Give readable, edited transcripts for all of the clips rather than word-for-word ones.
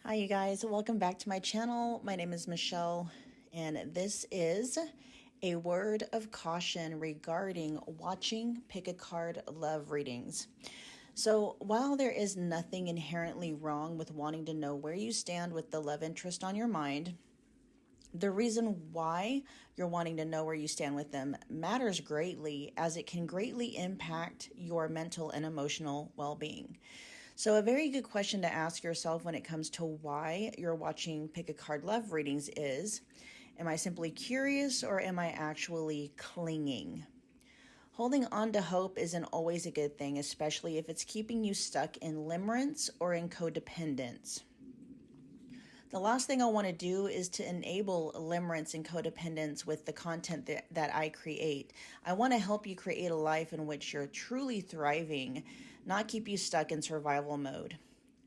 Hi you guys, welcome back to my channel. My name is Michelle and this is a word of caution regarding watching pick a card love readings. So while there is nothing inherently wrong with wanting to know where you stand with the love interest on your mind, the reason why you're wanting to know where you stand with them matters greatly, as it can greatly impact your mental and emotional well-being. So a very good question to ask yourself when it comes to why you're watching pick a card love readings is, am I simply curious or am I actually clinging? Holding on to hope isn't always a good thing, especially if it's keeping you stuck in limerence or in codependence. The last thing I want to do is to enable limerence and codependence with the content that I create. I want to help you create a life in which you're truly thriving, not keep you stuck in survival mode.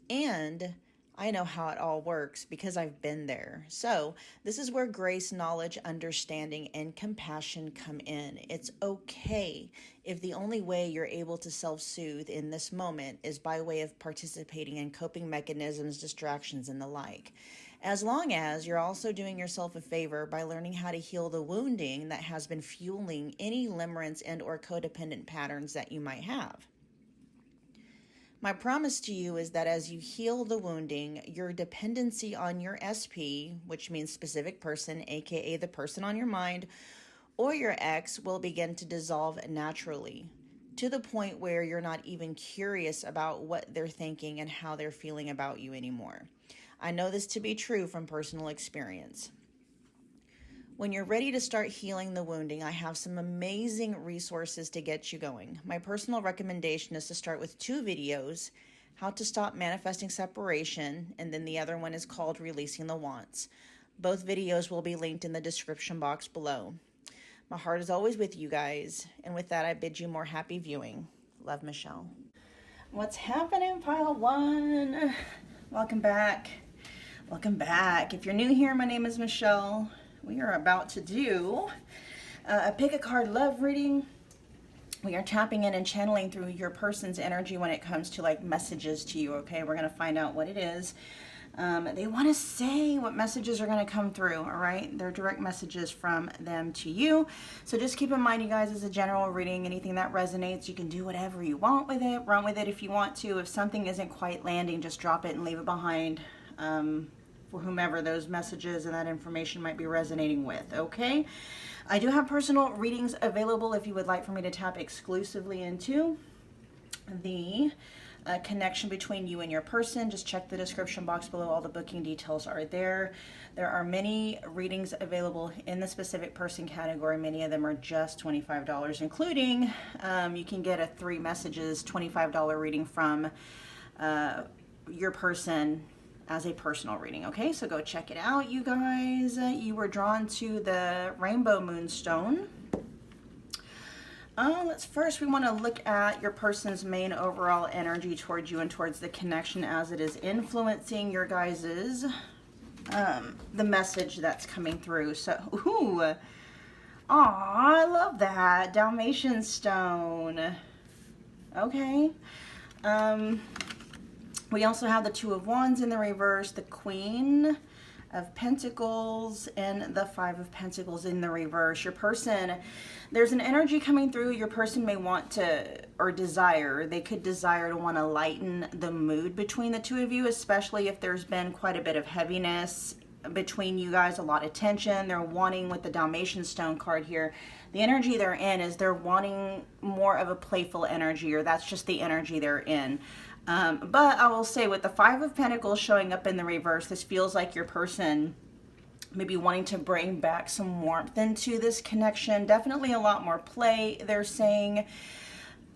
And I know how it all works because I've been there. So this is where grace, knowledge, understanding, and compassion come in. It's okay if the only way you're able to self-soothe in this moment is by way of participating in coping mechanisms, distractions, and the like. As long as you're also doing yourself a favor by learning how to heal the wounding that has been fueling any limerence and or codependent patterns that you might have. My promise to you is that as you heal the wounding, your dependency on your SP, which means specific person, aka the person on your mind, or your ex, will begin to dissolve naturally, to the point where you're not even curious about what they're thinking and how they're feeling about you anymore. I know this to be true from personal experience. When you're ready to start healing the wounding, I have some amazing resources to get you going. My personal recommendation is to start with 2 videos, how to stop manifesting separation, and then the other one is called Releasing the Wants. Both videos will be linked in the description box below. My heart is always with you guys, and with that I bid you more happy viewing. Love, Michelle. What's happening, Pile 1? Welcome back. Welcome back. If you're new here, my name is Michelle. We are about to do a pick a card love reading. We are tapping in and channeling through your person's energy when it comes to like messages to you, okay? We're going to find out what it is. They want to say what messages are going to come through, all right? They're direct messages from them to you. So just keep in mind, you guys, as a general reading, anything that resonates, you can do whatever you want with it. Run with it if you want to. If something isn't quite landing, just drop it and leave it behind. For whomever those messages and that information might be resonating with, okay? I do have personal readings available if you would like for me to tap exclusively into the connection between you and your person. Just check the description box below. All the booking details are there. There are many readings available in the specific person category. Many of them are just $25, including you can get a 3 messages $25 reading from your person as a personal reading. Okay, so go check it out, you guys. You were drawn to the Rainbow Moonstone. We want to look at your person's main overall energy towards you and towards the connection as it is influencing your guys's the message that's coming through. So, ooh, I love that Dalmatian stone. Okay. We also have the 2 of Wands in the reverse, the Queen of Pentacles, and the 5 of Pentacles in the reverse. Your person, there's an energy coming through. Your person may want to, or desire, they could desire to want to lighten the mood between the 2 of you, especially if there's been quite a bit of heaviness between you guys, a lot of tension. They're wanting, with the Dalmatian stone card here, the energy they're in is they're wanting more of a playful energy, or that's just the energy they're in. But I will say, with the 5 of Pentacles showing up in the reverse, this feels like your person may be wanting to bring back some warmth into this connection. Definitely a lot more play, they're saying.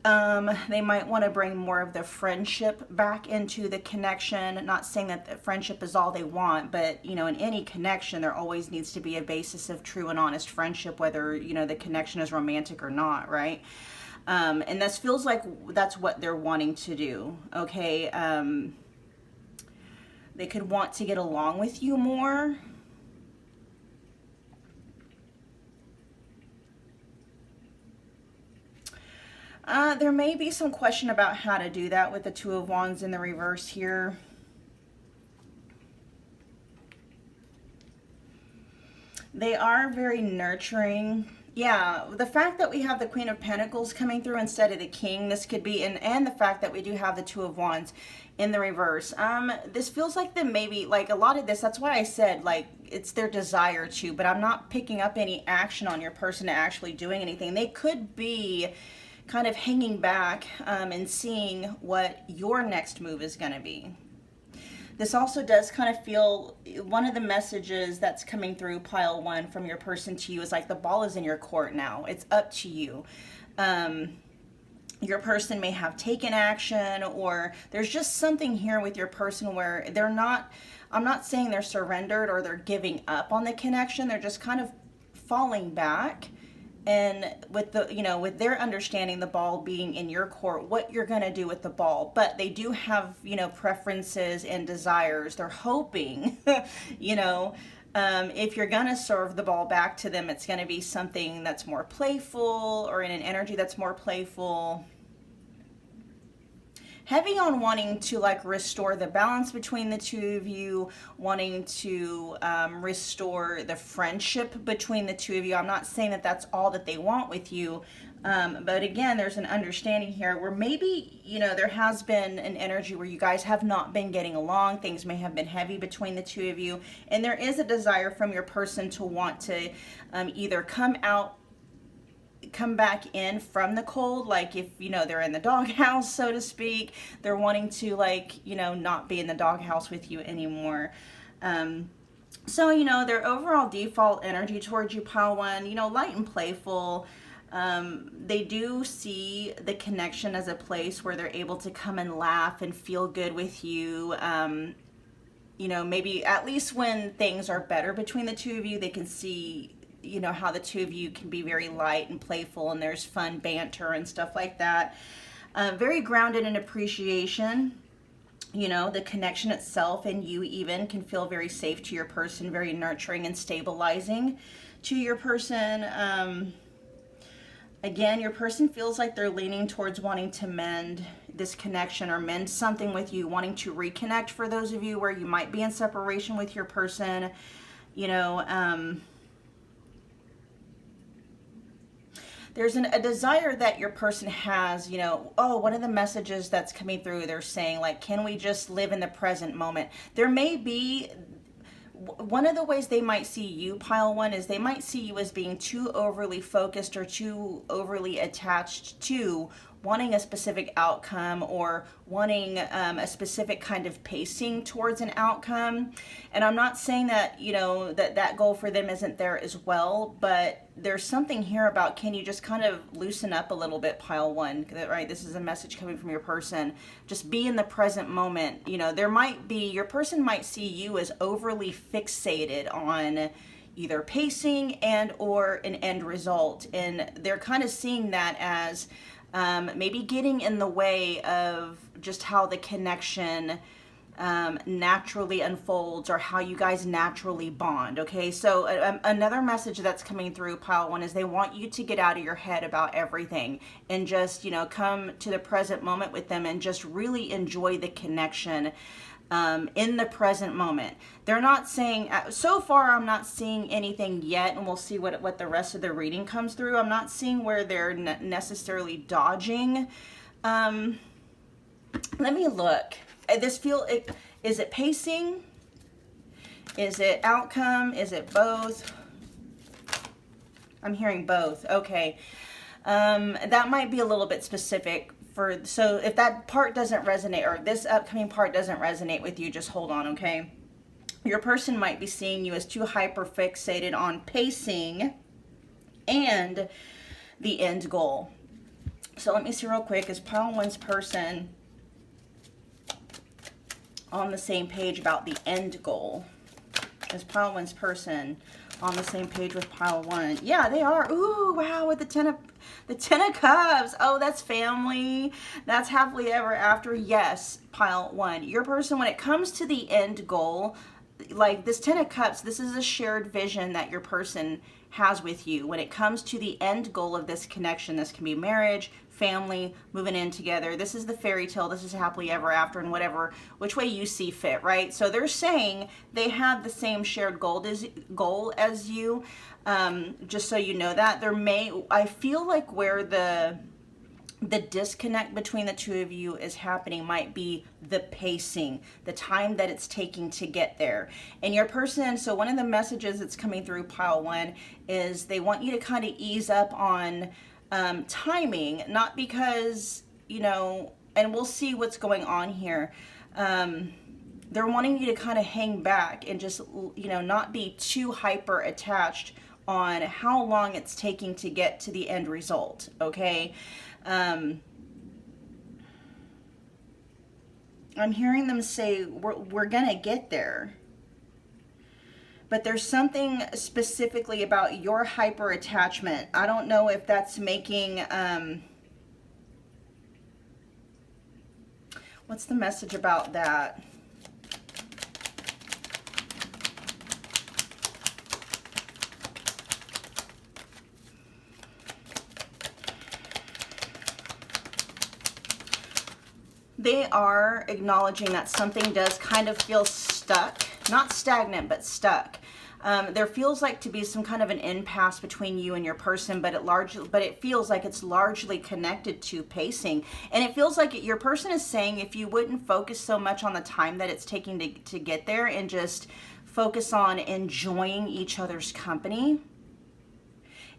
They might want to bring more of the friendship back into the connection. Not saying that the friendship is all they want, but, you know, in any connection, there always needs to be a basis of true and honest friendship, whether, you know, the connection is romantic or not, right? And this feels like that's what they're wanting to do, okay? They could want to get along with you more. There may be some question about how to do that with the 2 of Wands in the reverse here. They are very nurturing. Yeah, the fact that we have the Queen of Pentacles coming through instead of the King, this could be, and the fact that we do have the Two of Wands in the reverse. This feels like them maybe, like a lot of this, that's why I said, like, it's their desire to, but I'm not picking up any action on your person actually doing anything. They could be kind of hanging back and seeing what your next move is going to be. This also does kind of feel, one of the messages that's coming through pile one from your person to you is like the ball is in your court now. It's up to you. Your person may have taken action, or there's just something here with your person where they're not, I'm not saying they're surrendered or they're giving up on the connection. They're just kind of falling back. And with the, you know, with their understanding the ball being in your court, what you're going to do with the ball. But they do have, you know, preferences and desires. They're hoping, you know, if you're going to serve the ball back to them, it's going to be something that's more playful or in an energy that's more playful. Heavy on wanting to like restore the balance between the two of you, wanting to restore the friendship between the two of you. I'm not saying that that's all that they want with you, but again, there's an understanding here where maybe, you know, there has been an energy where you guys have not been getting along. Things may have been heavy between the two of you, and there is a desire from your person to want to either come back in from the cold, like if, you know, they're in the doghouse, so to speak, they're wanting to, like, you know, not be in the doghouse with you anymore. So, you know, their overall default energy towards you, pile one, you know, light and playful. They do see the connection as a place where they're able to come and laugh and feel good with you. You know, maybe at least when things are better between the two of you, they can see, you know, how the two of you can be very light and playful, and there's fun banter and stuff like that. Very grounded in appreciation. You know, the connection itself and you even can feel very safe to your person, very nurturing and stabilizing to your person. Again, your person feels like they're leaning towards wanting to mend this connection or mend something with you, wanting to reconnect for those of you where you might be in separation with your person. You know, there's a desire that your person has, you know, oh, one of the messages that's coming through, they're saying, like, can we just live in the present moment? There may be, one of the ways they might see you, pile one, is they might see you as being too overly focused or too overly attached to wanting a specific outcome or wanting a specific kind of pacing towards an outcome. And I'm not saying that, you know, that goal for them isn't there as well, but there's something here about, can you just kind of loosen up a little bit, pile one, right? This is a message coming from your person. Just be in the present moment. You know, there might be, your person might see you as overly fixated on either pacing and or an end result. And they're kind of seeing that as maybe getting in the way of just how the connection naturally unfolds or how you guys naturally bond. Okay, so another message that's coming through, pile one, is they want you to get out of your head about everything and just, you know, come to the present moment with them and just really enjoy the connection in the present moment. They're not saying, so far I'm not seeing anything yet, and we'll see what the rest of the reading comes through. I'm not seeing where they're necessarily dodging. Let me look. Is it pacing? Is it outcome? Is it both? I'm hearing both. Okay. That might be a little bit specific. So if that part doesn't resonate, or this upcoming part doesn't resonate with you, just hold on, okay? Your person might be seeing you as too hyper fixated on pacing and the end goal. So let me see real quick, is pile one's person on the same page about the end goal? Is pile one's person on the same page with pile one? Yeah, they are. Ooh, wow, with the Ten of Cups. Oh, that's family. That's happily ever after. Yes, pile one. Your person, when it comes to the end goal, like this Ten of Cups, this is a shared vision that your person has with you. When it comes to the end goal of this connection, this can be marriage, family, moving in together. This is the fairy tale. This is happily ever after, and whatever, which way you see fit, right? So they're saying they have the same shared goal as you. Just so you know that. I feel like where the disconnect between the two of you is happening might be the pacing, the time that it's taking to get there. And your person, so one of the messages that's coming through pile 1 is they want you to kind of ease up on timing, not because, you know, and we'll see what's going on here. They're wanting you to kind of hang back and just, you know, not be too hyper attached on how long it's taking to get to the end result, okay? I'm hearing them say, we're gonna get there. But there's something specifically about your hyper attachment. I don't know if that's making, what's the message about that? They are acknowledging that something does kind of feel stuck, not stagnant, but stuck. There feels like to be some kind of an impasse between you and your person, but it feels like it's largely connected to pacing. And it feels like your person is saying if you wouldn't focus so much on the time that it's taking to get there and just focus on enjoying each other's company,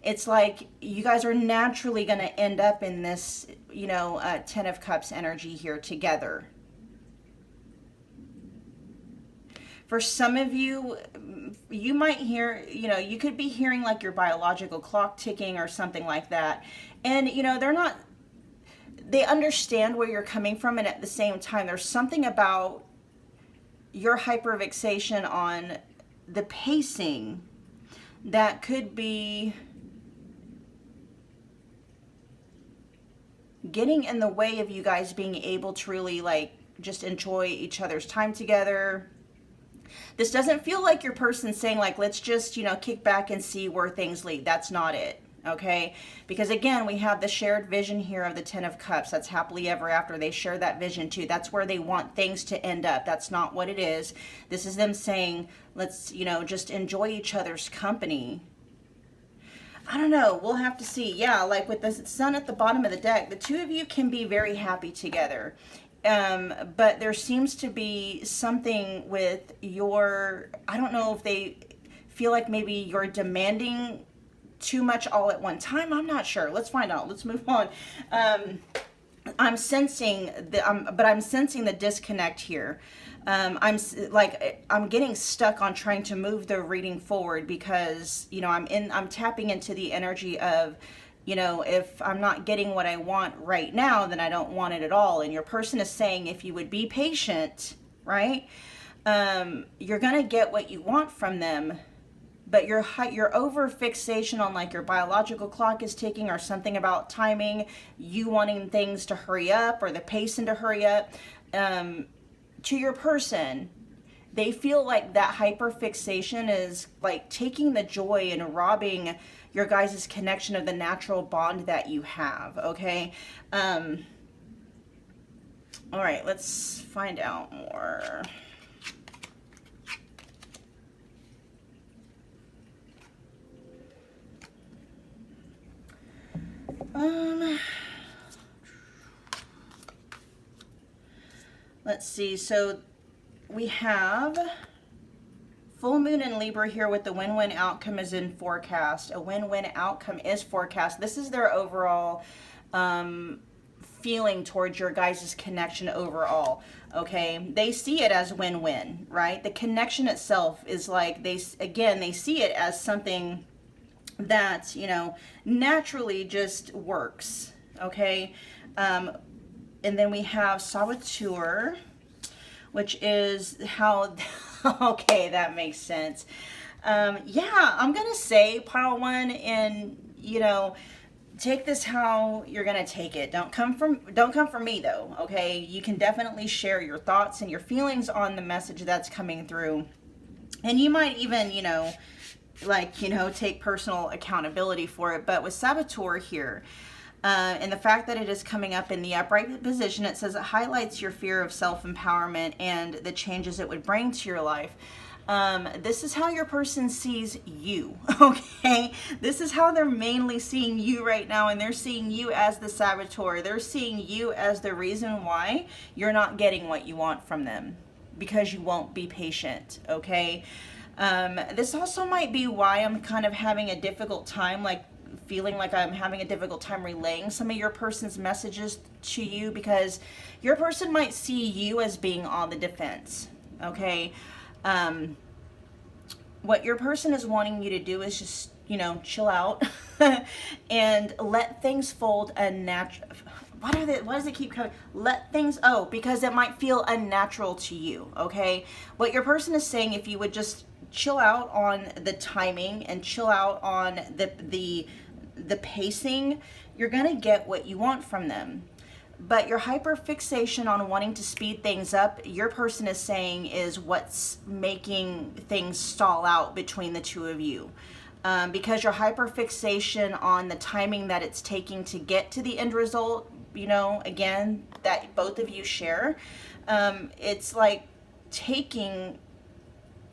it's like you guys are naturally going to end up in this, you know, 10 of Cups energy here together. For some of you, you might hear, you know, you could be hearing like your biological clock ticking or something like that. And, you know, they understand where you're coming from. And at the same time, there's something about your hyperfixation on the pacing that could be getting in the way of you guys being able to really like just enjoy each other's time together. This doesn't feel like your person saying like, let's just, you know, kick back and see where things lead. That's not it. Okay. Because again, we have the shared vision here of the 10 of Cups. That's happily ever after. They share that vision too. That's where they want things to end up. That's not what it is. This is them saying, let's, you know, just enjoy each other's company. I don't know. We'll have to see. Yeah, like with the sun at the bottom of the deck, the two of you can be very happy together. But there seems to be something with I don't know if they feel like maybe you're demanding too much all at one time. I'm not sure. Let's find out. Let's move on. I'm sensing the disconnect here. I'm getting stuck on trying to move the reading forward because, you know, I'm tapping into the energy of, you know, if I'm not getting what I want right now, then I don't want it at all. And your person is saying, if you would be patient, right? You're going to get what you want from them, but your over fixation on like your biological clock is ticking or something about timing, you wanting things to hurry up or the pacing to hurry up, to your person, they feel like that hyperfixation is like taking the joy and robbing your guys' connection of the natural bond that you have, okay? All right, let's find out more. Let's see, so we have full moon in Libra here with the win-win outcome is in forecast. A win-win outcome is forecast. This is their overall feeling towards your guys' connection overall, okay? They see it as win-win, right? The connection itself is like, they see it as something that, you know, naturally just works, okay? And then we have Saboteur, which is how, okay, that makes sense. Yeah, I'm going to say pile 1 and, you know, take this how you're going to take it. Don't come from me though, okay? You can definitely share your thoughts and your feelings on the message that's coming through. And you might even, you know, like, you know, take personal accountability for it. But with Saboteur here, And the fact that it is coming up in the upright position, it says it highlights your fear of self-empowerment and the changes it would bring to your life. This is how your person sees you, okay? This is how they're mainly seeing you right now, and they're seeing you as the saboteur. They're seeing you as the reason why you're not getting what you want from them, because you won't be patient, okay? This also might be why I'm kind of having a difficult time, like feeling like I'm having a difficult time relaying some of your person's messages to you, because your person might see you as being on the defense, okay? What your person is wanting you to do is just, you know, chill out and let things fold unnatural. Why does it keep coming? Let things, because it might feel unnatural to you, okay? What your person is saying, if you would just chill out on the timing and chill out on the pacing, you're gonna get what you want from them. But your hyperfixation on wanting to speed things up, your person is saying, is what's making things stall out between the two of you. Because your hyperfixation on the timing that it's taking to get to the end result, you know, again, that both of you share, it's like taking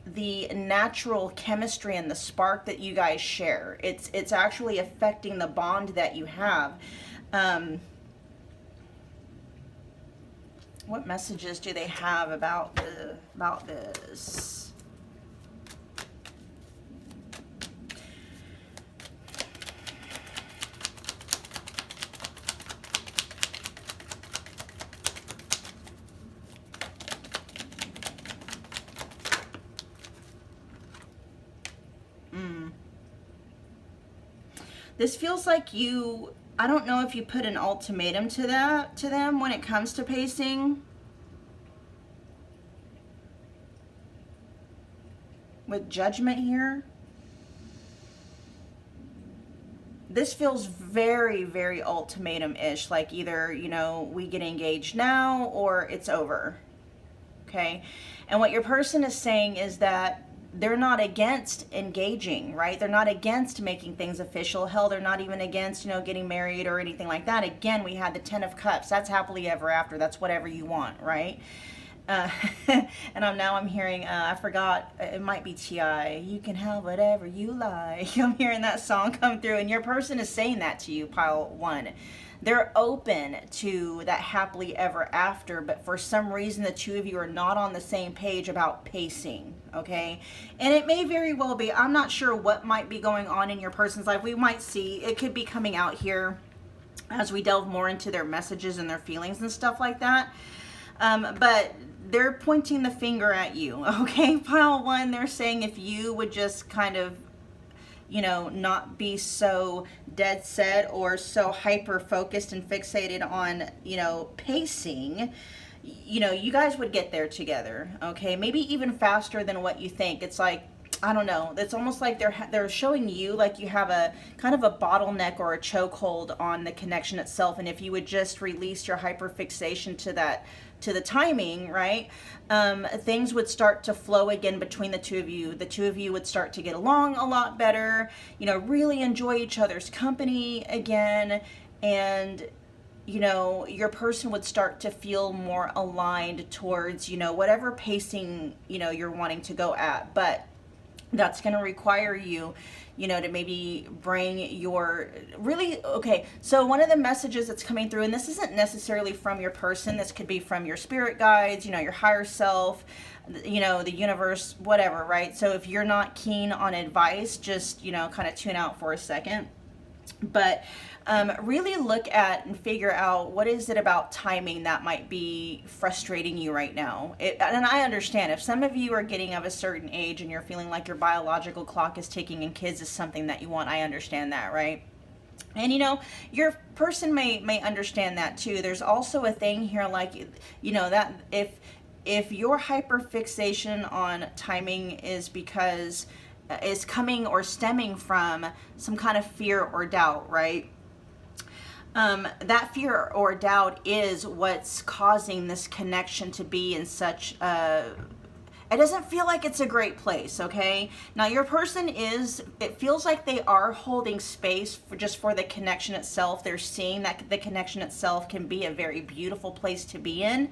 the natural chemistry and the spark that you guys share. It's actually affecting the bond that you have. What messages do they have about this? This feels like you, I don't know if you put an ultimatum to them when it comes to pacing. With Judgment here. This feels very, very ultimatum-ish, like either, you know, we get engaged now or it's over. Okay? And what your person is saying is that they're not against engaging, right? They're not against making things official. Hell, they're not even against, you know, getting married or anything like that. Again, we had the 10 of Cups. That's happily ever after. That's whatever you want, right? And I'm hearing, I forgot, it might be T.I., you can have whatever you like. I'm hearing that song come through, and your person is saying that to you, pile one. They're open to that happily ever after, but for some reason the two of you are not on the same page about pacing, okay? And it may very well be, I'm not sure what might be going on in your person's life. We might see, it could be coming out here as we delve more into their messages and their feelings and stuff like that. But they're pointing the finger at you, okay? Pile one, they're saying if you would just kind of, you know, not be so dead set or so hyper focused and fixated on, you know, pacing, you know, you guys would get there together, okay? Maybe even faster than what you think. It's like, I don't know, it's almost like they're showing you like you have a kind of a bottleneck or a chokehold on the connection itself, and if you would just release your hyperfixation to that, to the timing, right, things would start to flow again between the two of you. The two of you would start to get along a lot better, you know, really enjoy each other's company again, and you know, your person would start to feel more aligned towards, you know, whatever pacing, you know, you're wanting to go at. But that's going to require you, you know, to maybe bring your really, okay, so one of the messages that's coming through, and this isn't necessarily from your person, this could be from your spirit guides, you know, your higher self, you know, the universe, whatever, right? So if you're not keen on advice, just, you know, kind of tune out for a second. But really look at and figure out what is it about timing that might be frustrating you right now. And I understand if some of you are getting of a certain age and you're feeling like your biological clock is ticking and kids is something that you want, I understand that, right? And you know, your person may understand that too. There's also a thing here like, you know, that if your hyperfixation on timing is because is coming or stemming from some kind of fear or doubt, right? That fear or doubt is what's causing this connection to be in such It doesn't feel like it's a great place, okay? Now your person is, it feels like they are holding space for just for the connection itself. They're seeing that the connection itself can be a very beautiful place to be in.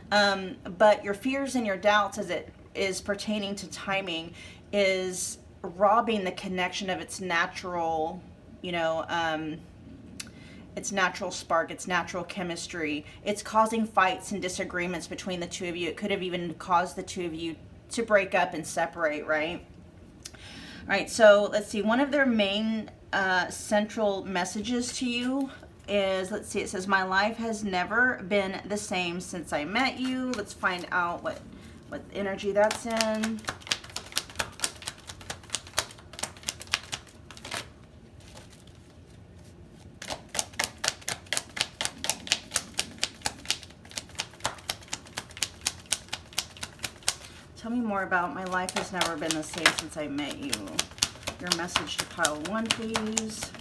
But your fears and your doubts as it is pertaining to timing is robbing the connection of its natural, you know, its natural spark, its natural chemistry. It's causing fights and disagreements between the two of you. It could have even caused the two of you to break up and separate, right? All right, so let's see. One of their main central messages to you is, let's see, it says, my life has never been the same since I met you. Let's find out what energy that's in. Tell me more about my life has never been the same since I met you. Your message to pile 1, please.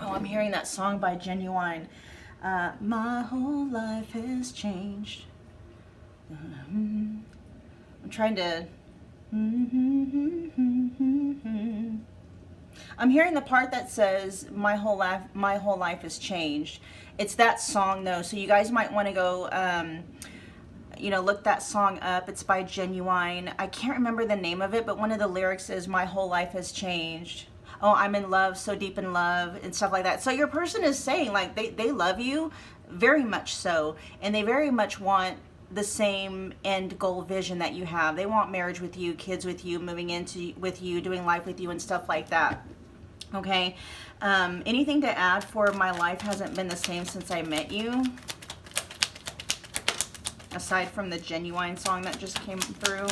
Oh, I'm hearing that song by Genuine. My whole life has changed. I'm trying to... I'm hearing the part that says my whole life has changed. It's that song though, so you guys might want to go you know, look that song up. It's by Genuine. I can't remember the name of it, but one of the lyrics is my whole life has changed. Oh, I'm in love, so deep in love, and stuff like that. So your person is saying like they love you very much so, and they very much want the same end goal vision that you have. They want marriage with you, kids with you, moving into with you, doing life with you and stuff like that. Okay, anything to add for my life hasn't been the same since I met you? Aside from the Genuine song that just came through.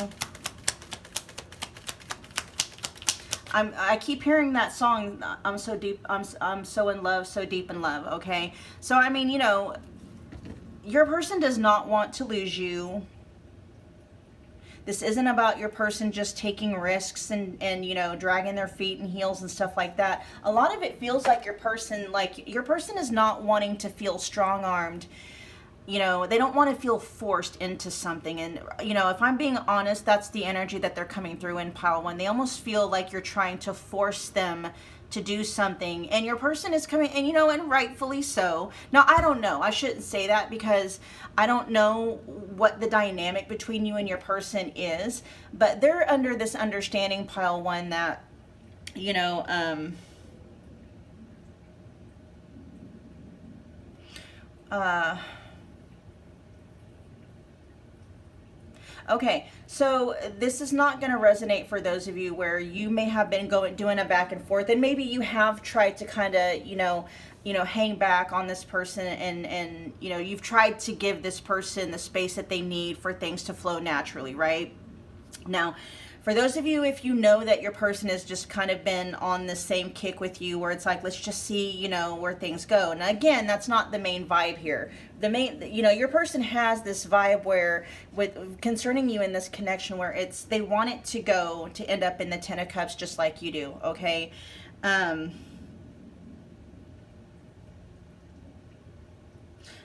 I keep hearing that song, I'm so deep, I'm so in love, so deep in love, okay? So, I mean, you know, your person does not want to lose you. This isn't about your person just taking risks and you know, dragging their feet and heels and stuff like that. A lot of it feels like your person is not wanting to feel strong-armed. You know, they don't want to feel forced into something. And, you know, if I'm being honest, that's the energy that they're coming through in pile 1. They almost feel like you're trying to force them to do something, and your person is coming, and you know, and rightfully so. Now, I don't know, I shouldn't say that because I don't know what the dynamic between you and your person is, but they're under this understanding, pile 1, that, you know, okay, so this is not going to resonate for those of you where you may have been doing a back and forth, and maybe you have tried to kind of, you know, hang back on this person, and you know, you've tried to give this person the space that they need for things to flow naturally, right? Now, for those of you, if you know that your person has just kind of been on the same kick with you where it's like, let's just see, you know, where things go. And again, that's not the main vibe here. The main, you know, your person has this vibe where, with concerning you in this connection, where it's, they want it to go to end up in the 10 of Cups just like you do, okay?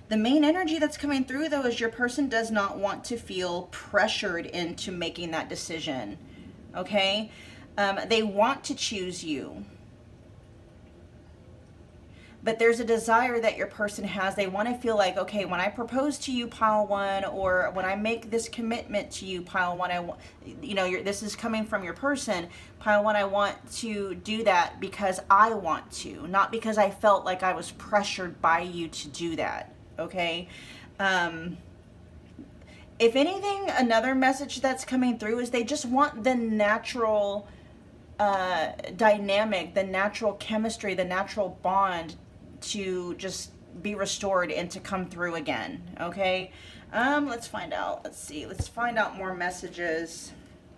The main energy that's coming through, though, is your person does not want to feel pressured into making that decision, okay? They want to choose you. But there's a desire that your person has. They want to feel like, okay, when I propose to you, pile 1, or when I make this commitment to you, pile 1, you know, this is coming from your person, pile 1, I want to do that because I want to, not because I felt like I was pressured by you to do that. Okay, if anything, another message that's coming through is they just want the natural dynamic, the natural chemistry, the natural bond to just be restored and to come through again. Okay, let's find out. Let's see. Let's find out more messages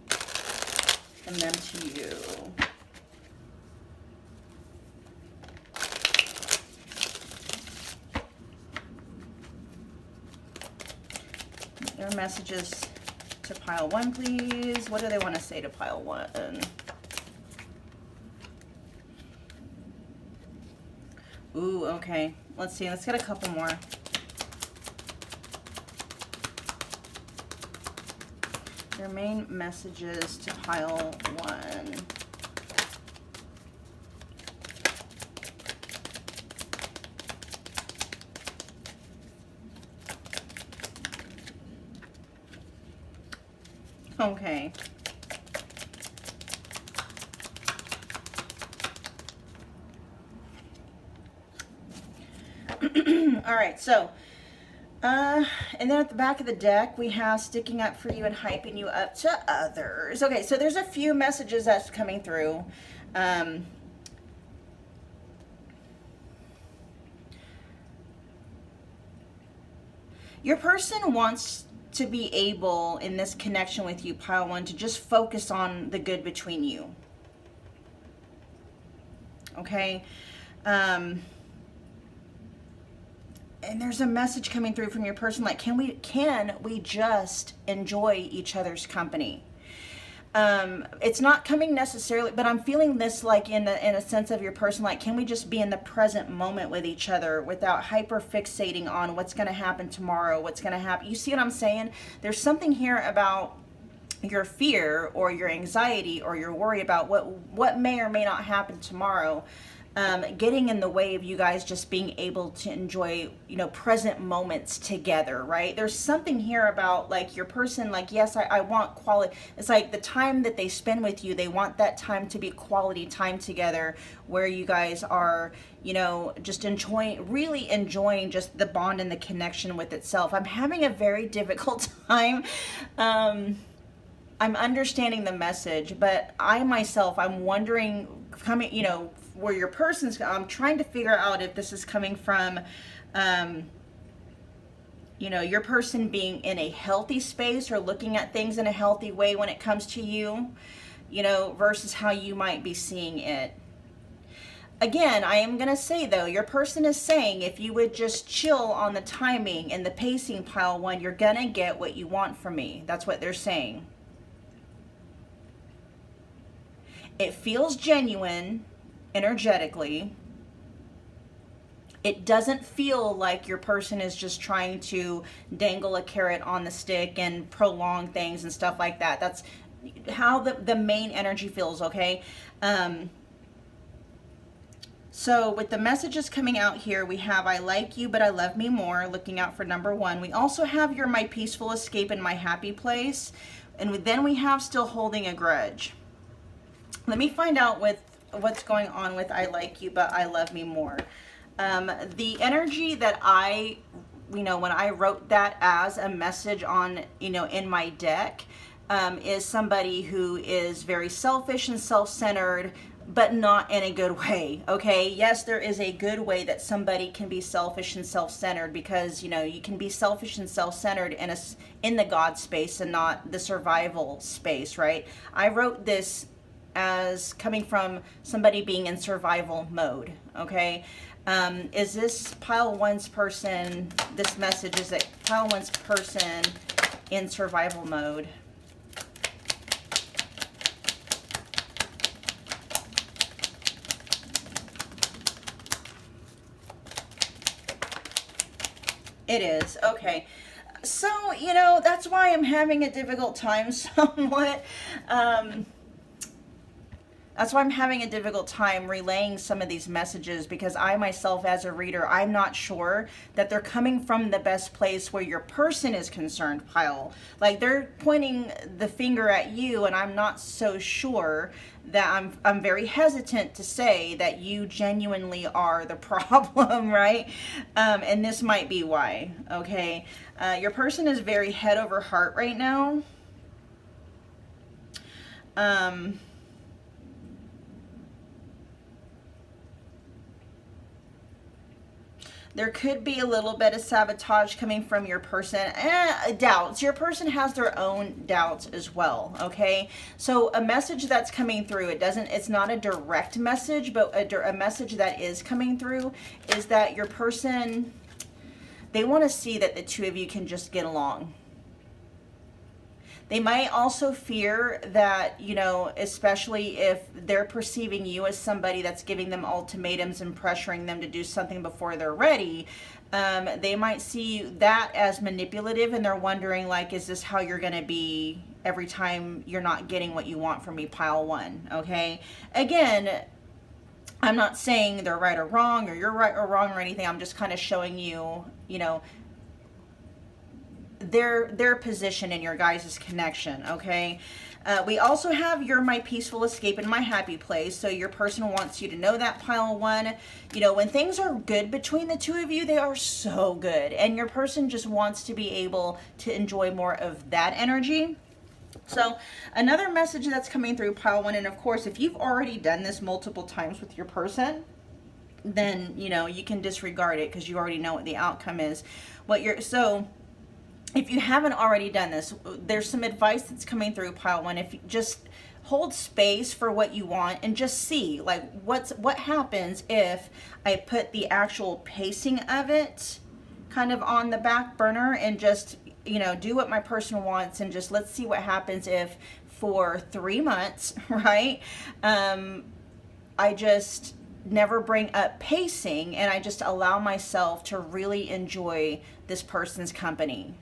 from them to you. Their messages to pile 1, please. What do they want to say to pile 1? Ooh, okay. Let's see. Let's get a couple more. Your main messages to pile 1. Okay. All right, so, and then at the back of the deck, we have sticking up for you and hyping you up to others. Okay, so there's a few messages that's coming through. Your person wants to be able, in this connection with you, pile 1, to just focus on the good between you. Okay? And there's a message coming through from your person like, can we just enjoy each other's company? It's not coming necessarily, but I'm feeling this like in a sense of your person, like, can we just be in the present moment with each other without hyper fixating on what's going to happen tomorrow, what's going to happen. You see what I'm saying? There's something here about your fear or your anxiety or your worry about what may or may not happen tomorrow, getting in the way of you guys just being able to enjoy, present moments together, right? There's something here about like your person, like, yes, I want quality. It's like the time that they spend with you, they want that time to be quality time together where you guys are, just really enjoying just the bond and the connection with itself. I'm having a very difficult time. I'm understanding the message, but I'm wondering, where your person's, I'm trying to figure out if this is coming from, your person being in a healthy space or looking at things in a healthy way when it comes to you, versus how you might be seeing it. Again, I am going to say, though, your person is saying if you would just chill on the timing and the pacing, pile 1, you're going to get what you want from me. That's what they're saying. It feels genuine energetically. It doesn't feel like your person is just trying to dangle a carrot on the stick and prolong things and stuff like that. That's how the main energy feels, okay? So with the messages coming out here, we have I like you, but I love me more, looking out for number 1. We also have your my peaceful escape and my happy place. And then we have still holding a grudge. Let me find out what's going on with I like you, but I love me more. The energy that when I wrote that as a message on, in my deck, is somebody who is very selfish and self-centered, but not in a good way, okay? Yes, there is a good way that somebody can be selfish and self-centered, because, you can be selfish and self-centered in the God space and not the survival space, right? I wrote this as coming from somebody being in survival mode, okay? Is this pile 1's person, this message, is that pile 1's person in survival mode? It is, okay. So, that's why I'm having a difficult time somewhat. That's why I'm having a difficult time relaying some of these messages, because I myself as a reader, I'm not sure that they're coming from the best place where your person is concerned, pile. Like, they're pointing the finger at you, and I'm not so sure that I'm very hesitant to say that you genuinely are the problem, right? And this might be why, okay? Your person is very head over heart right now. There could be a little bit of sabotage coming from your person. Doubts. Your person has their own doubts as well, okay? So a message that's coming through, it's not a direct message, but a message that is coming through is that your person, they want to see that the two of you can just get along. They might also fear that, you know, especially if they're perceiving you as somebody that's giving them ultimatums and pressuring them to do something before they're ready. They might see that as manipulative, and they're wondering, like, is this how you're going to be every time you're not getting what you want from me, pile one? Okay. Again, I'm not saying they're right or wrong, or you're right or wrong or anything. I'm just kind of showing you, you know, their position in your guys' connection. Okay. We also have you're my peaceful escape in my happy place. So your person wants you to know that, pile one. You know, when things are good between the two of you, they are so good. And your person just wants to be able to enjoy more of that energy. So another message that's coming through, pile one, and of course, if you've already done this multiple times with your person, then, you know, you can disregard it because you already know what the outcome is. So if you haven't already done this, there's some advice that's coming through, pile one. If you just hold space for what you want and just see, like, what happens if I put the actual pacing of it kind of on the back burner and just, you know, do what my person wants, and just let's see what happens if for 3 months, right, I just never bring up pacing and I just allow myself to really enjoy this person's company,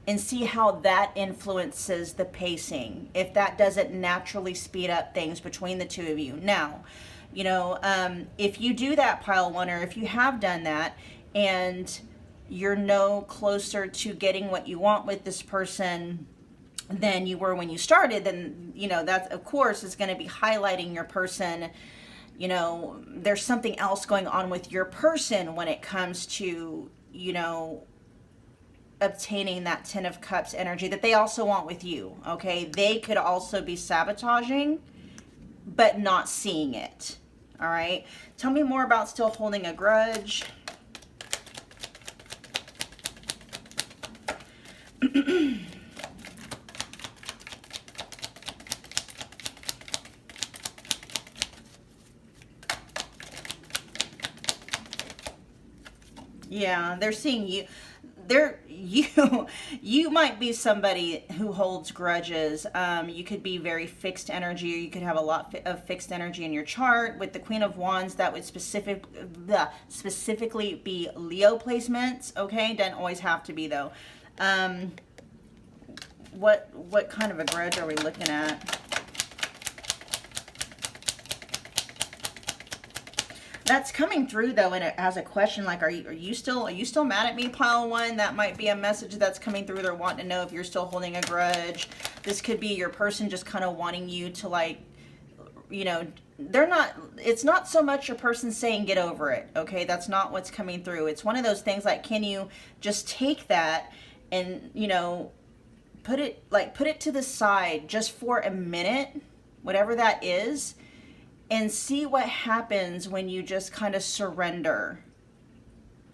and see how that influences the pacing, if that doesn't naturally speed up things between the two of you. Now, you know, if you do that, pile one, or if you have done that and you're no closer to getting what you want with this person than you were when you started, then, you know, that of course is going to be highlighting your person. You know, there's something else going on with your person when it comes to, you know, obtaining that 10 of Cups energy that they also want with you. Okay, they could also be sabotaging but not seeing it. All right, tell me more about still holding a grudge. Yeah, they're seeing you. You might be somebody who holds grudges. You could be very fixed energy, or you could have a lot of fixed energy in your chart. With the Queen of Wands, that would specifically be Leo placements. Okay, doesn't always have to be though. What kind of a grudge are we looking at? That's coming through though, and as a question, like, are you still mad at me, pile one? That might be a message that's coming through. They're wanting to know if you're still holding a grudge. This could be your person just kind of wanting you to, like, you know, it's not so much your person saying get over it. Okay, that's not what's coming through. It's one of those things like, can you just take that and, you know, put it to the side just for a minute, whatever that is, and see what happens when you just kind of surrender.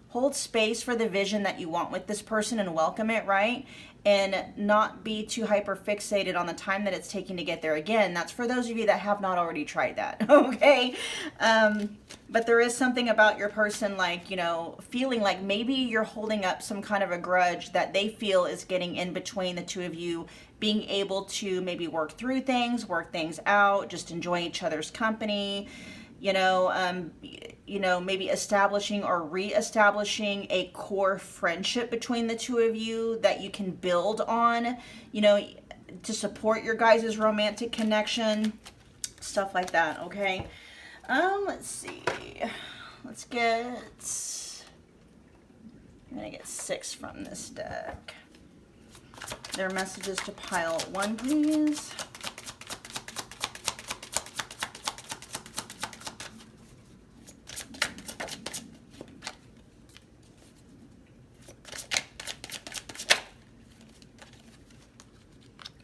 Hold space for the vision that you want with this person and welcome it, right? And not be too hyper fixated on the time that it's taking to get there. Again, that's for those of you that have not already tried that, okay? But there is something about your person, like, you know, feeling like maybe you're holding up some kind of a grudge that they feel is getting in between the two of you being able to maybe work through things, work things out, just enjoy each other's company, you know, maybe establishing or re-establishing a core friendship between the two of you that you can build on, you know, to support your guys' romantic connection, stuff like that, okay? Let's see. I'm gonna get 6 from this deck. Their messages to pile one, please.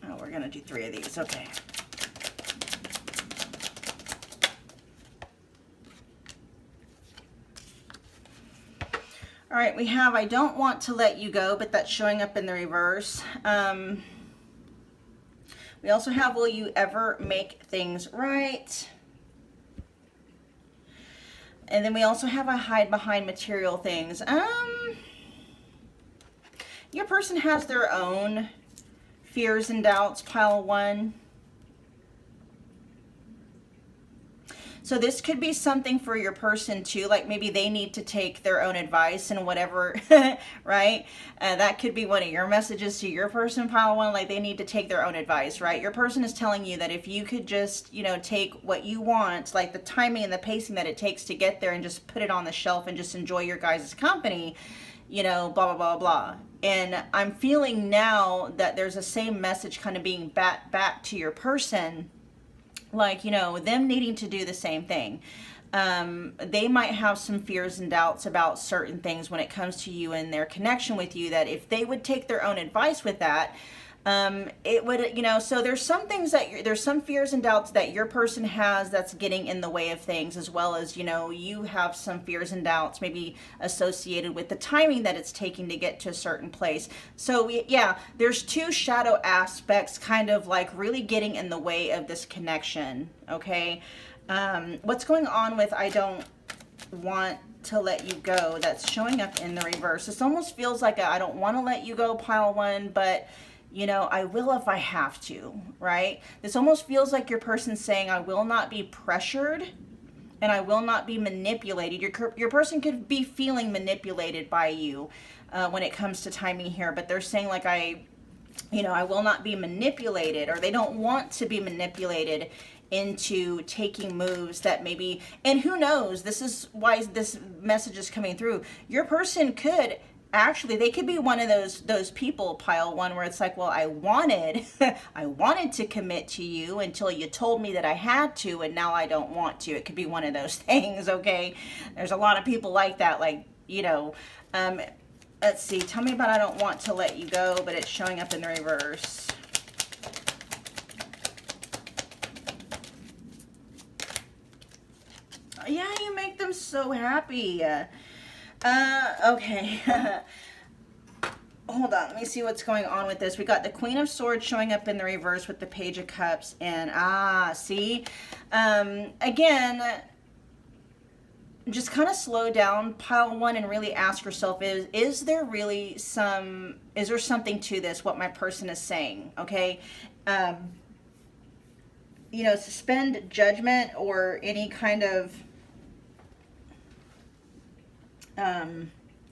Oh, we're gonna do 3 of these, okay. All right, we have I don't want to let you go, but that's showing up in the reverse. We also have will you ever make things right? And then we also have a hide behind material things. Your person has their own fears and doubts, pile 1. So this could be something for your person too, like maybe they need to take their own advice and whatever, right? That could be one of your messages to your person, pile 1, like they need to take their own advice, right? Your person is telling you that if you could just, you know, take what you want, like the timing and the pacing that it takes to get there and just put it on the shelf and just enjoy your guys' company, you know, blah, blah, blah, blah. And I'm feeling now that there's a same message kind of being back to your person, like, you know, them needing to do the same thing. They might have some fears and doubts about certain things when it comes to you and their connection with you, that if they would take their own advice with that, it would, you know, so there's some things that there's some fears and doubts that your person has that's getting in the way of things, as well as, you know, you have some fears and doubts maybe associated with the timing that it's taking to get to a certain place. So yeah, there's 2 shadow aspects kind of like really getting in the way of this connection. Okay. What's going on with I don't want to let you go, that's showing up in the reverse. This almost feels like I don't want to let you go, pile 1, but you know, I will if I have to, right? This almost feels like your person saying, I will not be pressured and I will not be manipulated. Your person could be feeling manipulated by you when it comes to timing here, but they're saying like, I will not be manipulated, or they don't want to be manipulated into taking moves that maybe, and who knows, this is why this message is coming through. Your person could actually, they could be one of those people, pile 1, where it's like, well, I wanted to commit to you until you told me that I had to, and now I don't want to. It could be one of those things, okay? There's a lot of people like that, like, you know, let's see, tell me about I don't want to let you go, but it's showing up in the reverse. Yeah, you make them so happy. Okay. Hold on, let me see what's going on with this. We got the Queen of Swords showing up in the reverse with the Page of Cups, and see, again, just kind of slow down, pile 1, and really ask yourself, is there something to this, what my person is saying? Okay. You know, suspend judgment or any kind of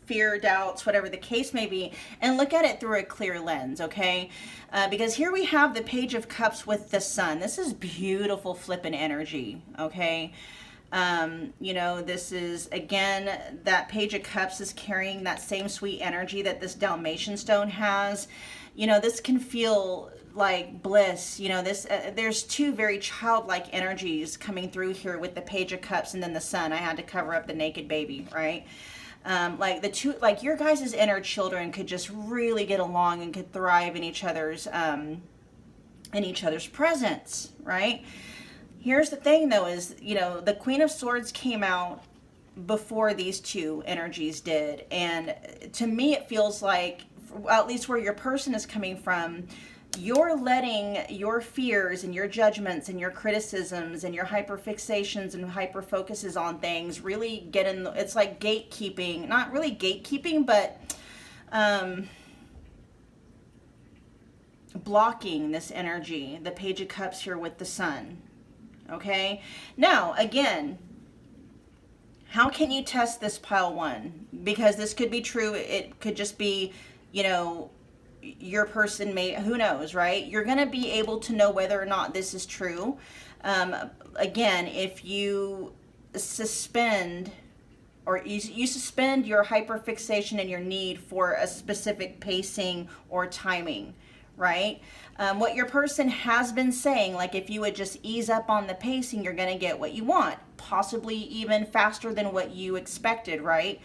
fear, doubts, whatever the case may be, and look at it through a clear lens, okay? Because here we have the Page of Cups with the Sun. This is beautiful flipping energy, okay? You know, this is, again, that Page of Cups is carrying that same sweet energy that this Dalmatian stone has. You know, this can feel like bliss. You know, this there's 2 very childlike energies coming through here with the Page of Cups and then the Sun. I had to cover up the naked baby, right? Like the 2, like your guys' inner children could just really get along and could thrive in each other's presence, right? Here's the thing though, is, you know, the Queen of Swords came out before these 2 energies did, and to me it feels like, at least where your person is coming from, you're letting your fears and your judgments and your criticisms and your hyperfixations and hyperfocuses on things really get in it's like gatekeeping, not really gatekeeping, but blocking this energy, the Page of Cups here with the Sun. Okay, now again, how can you test this, pile 1? Because this could be true, it could just be, you know, your person may, who knows, right? You're going to be able to know whether or not this is true. Again, if you suspend, or you suspend your hyperfixation and your need for a specific pacing or timing, right? What your person has been saying, like if you would just ease up on the pacing, you're going to get what you want, possibly even faster than what you expected, right?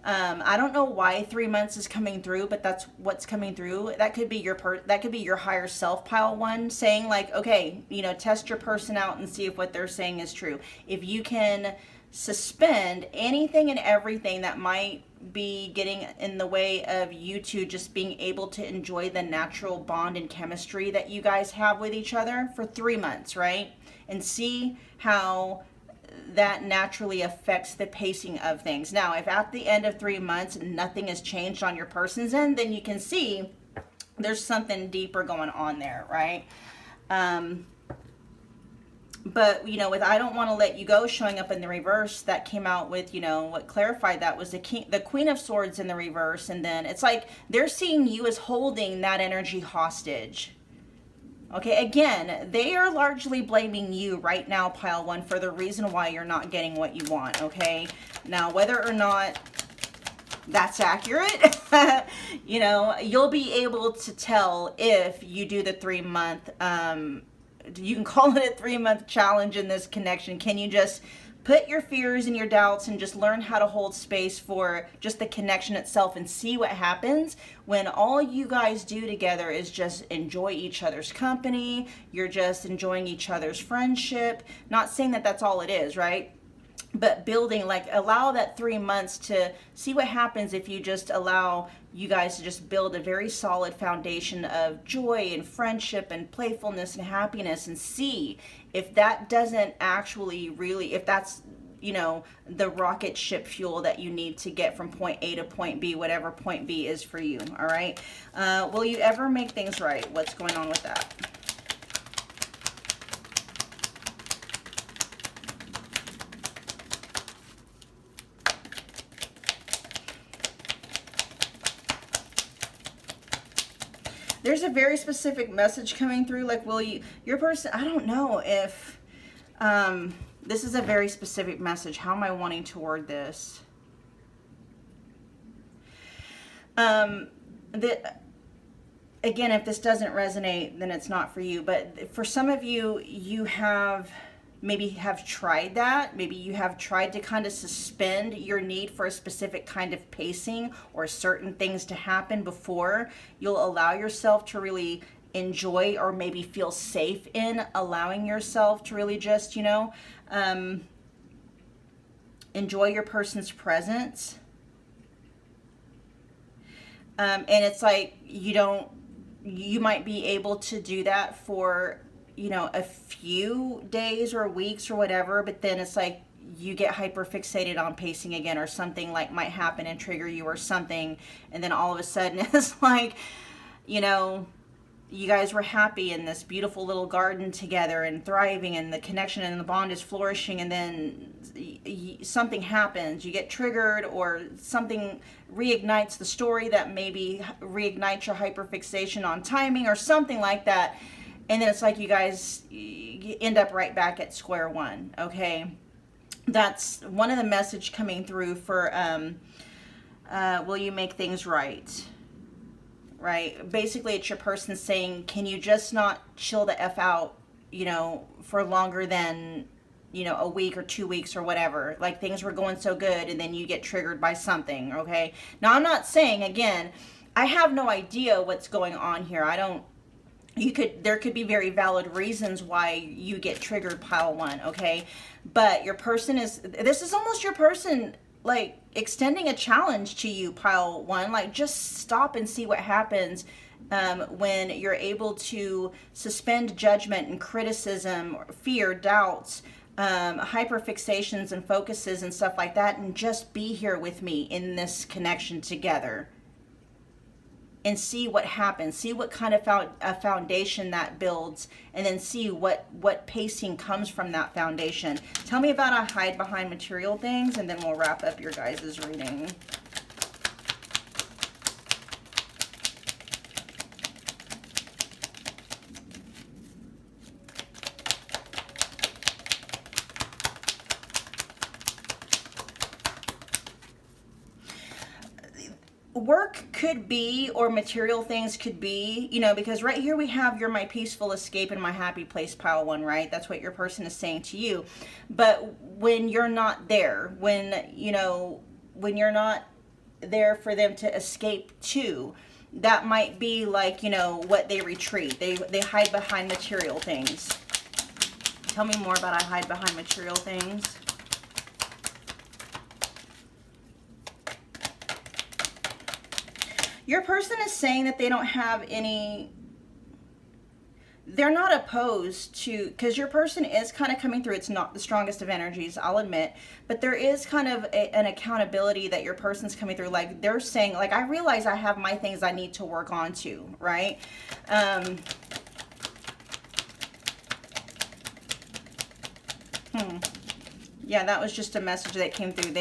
I don't know why 3 months is coming through, but that's what's coming through. That could be your higher self, pile 1, saying like, okay, you know, test your person out and see if what they're saying is true. If you can suspend anything and everything that might be getting in the way of you two just being able to enjoy the natural bond and chemistry that you guys have with each other for 3 months, right? And see how that naturally affects the pacing of things. Now, if at the end of 3 months nothing has changed on your person's end, then you can see There's something deeper going on there, right? But, you know, with I don't want to let you go showing up in the reverse, that came out with, you know, what clarified that was the Queen of Swords in the reverse. And then it's like they're seeing you as holding that energy hostage. Okay, again, they are largely blaming you right now, pile one, for the reason why you're not getting what you want, okay? Now, whether or not that's accurate, you know, you'll be able to tell if you do the 3-month, you can call it a 3-month challenge in this connection. Can you just put your fears and your doubts and just learn how to hold space for just the connection itself and see what happens when all you guys do together is just enjoy each other's company. You're just enjoying each other's friendship. Not saying that that's all it is, right? But building, like, allow that 3 months to see what happens if you just allow you guys to just build a very solid foundation of joy and friendship and playfulness and happiness, and see if that doesn't actually really, if that's, you know, the rocket ship fuel that you need to get from point A to point B, whatever point B is for you. All right. Will you ever make things right? What's going on with that? There's a very specific message coming through, like, will you, your person, I don't know if, this is a very specific message. How am I wanting to word this? Again, if this doesn't resonate, then it's not for you. But for some of you, you have tried that. Maybe you have tried to kind of suspend your need for a specific kind of pacing or certain things to happen before you'll allow yourself to really enjoy, or maybe feel safe in allowing yourself to really just, you know, enjoy your person's presence. And it's like you might be able to do that for, you know, a few days or weeks or whatever, but then it's like you get hyper fixated on pacing again, or something like might happen and trigger you or something, and then all of a sudden it's like, you know, you guys were happy in this beautiful little garden together and thriving, and the connection and the bond is flourishing, and then something happens, you get triggered, or something reignites the story that maybe reignites your hyperfixation on timing or something like that, and then it's like you guys end up right back at square one. Okay, that's one of the message coming through for will you make things right? Right, basically it's your person saying, can you just not chill the F out, you know, for longer than, you know, a week or 2 weeks or whatever. Like, things were going so good and then you get triggered by something. Okay, now I'm not saying, again, I have no idea what's going on here. There could be very valid reasons why you get triggered, pile one. Okay, but your person this is almost your person like extending a challenge to you, pile one. Like, just stop and see what happens when you're able to suspend judgment and criticism, fear, doubts, hyperfixations and focuses and stuff like that, and just be here with me in this connection together and see what happens, see what kind of a foundation that builds, and then see what pacing comes from that foundation. Tell me about a hide behind material things, and then we'll wrap up your guys' reading. Work could be, or material things could be, you know, because right here we have you're my peaceful escape and my happy place, pile one, right? That's what your person is saying to you. But when you're not there, when you're not there for them to escape to, that might be like, you know, what they retreat. They hide behind material things. Tell me more about I hide behind material things. Your person is saying that they don't have any, they're not opposed to, because your person is kind of coming through, it's not the strongest of energies, I'll admit, but there is kind of an accountability that your person's coming through. Like they're saying, like, I realize I have my things I need to work on to, right? Yeah, that was just a message that came through.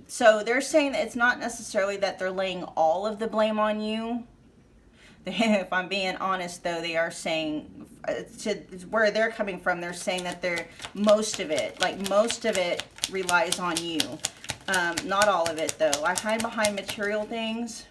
So they're saying that it's not necessarily that they're laying all of the blame on you. If I'm being honest, though, they are saying, to where they're coming from, they're saying that most of it relies on you. Not all of it, though. I hide behind material things.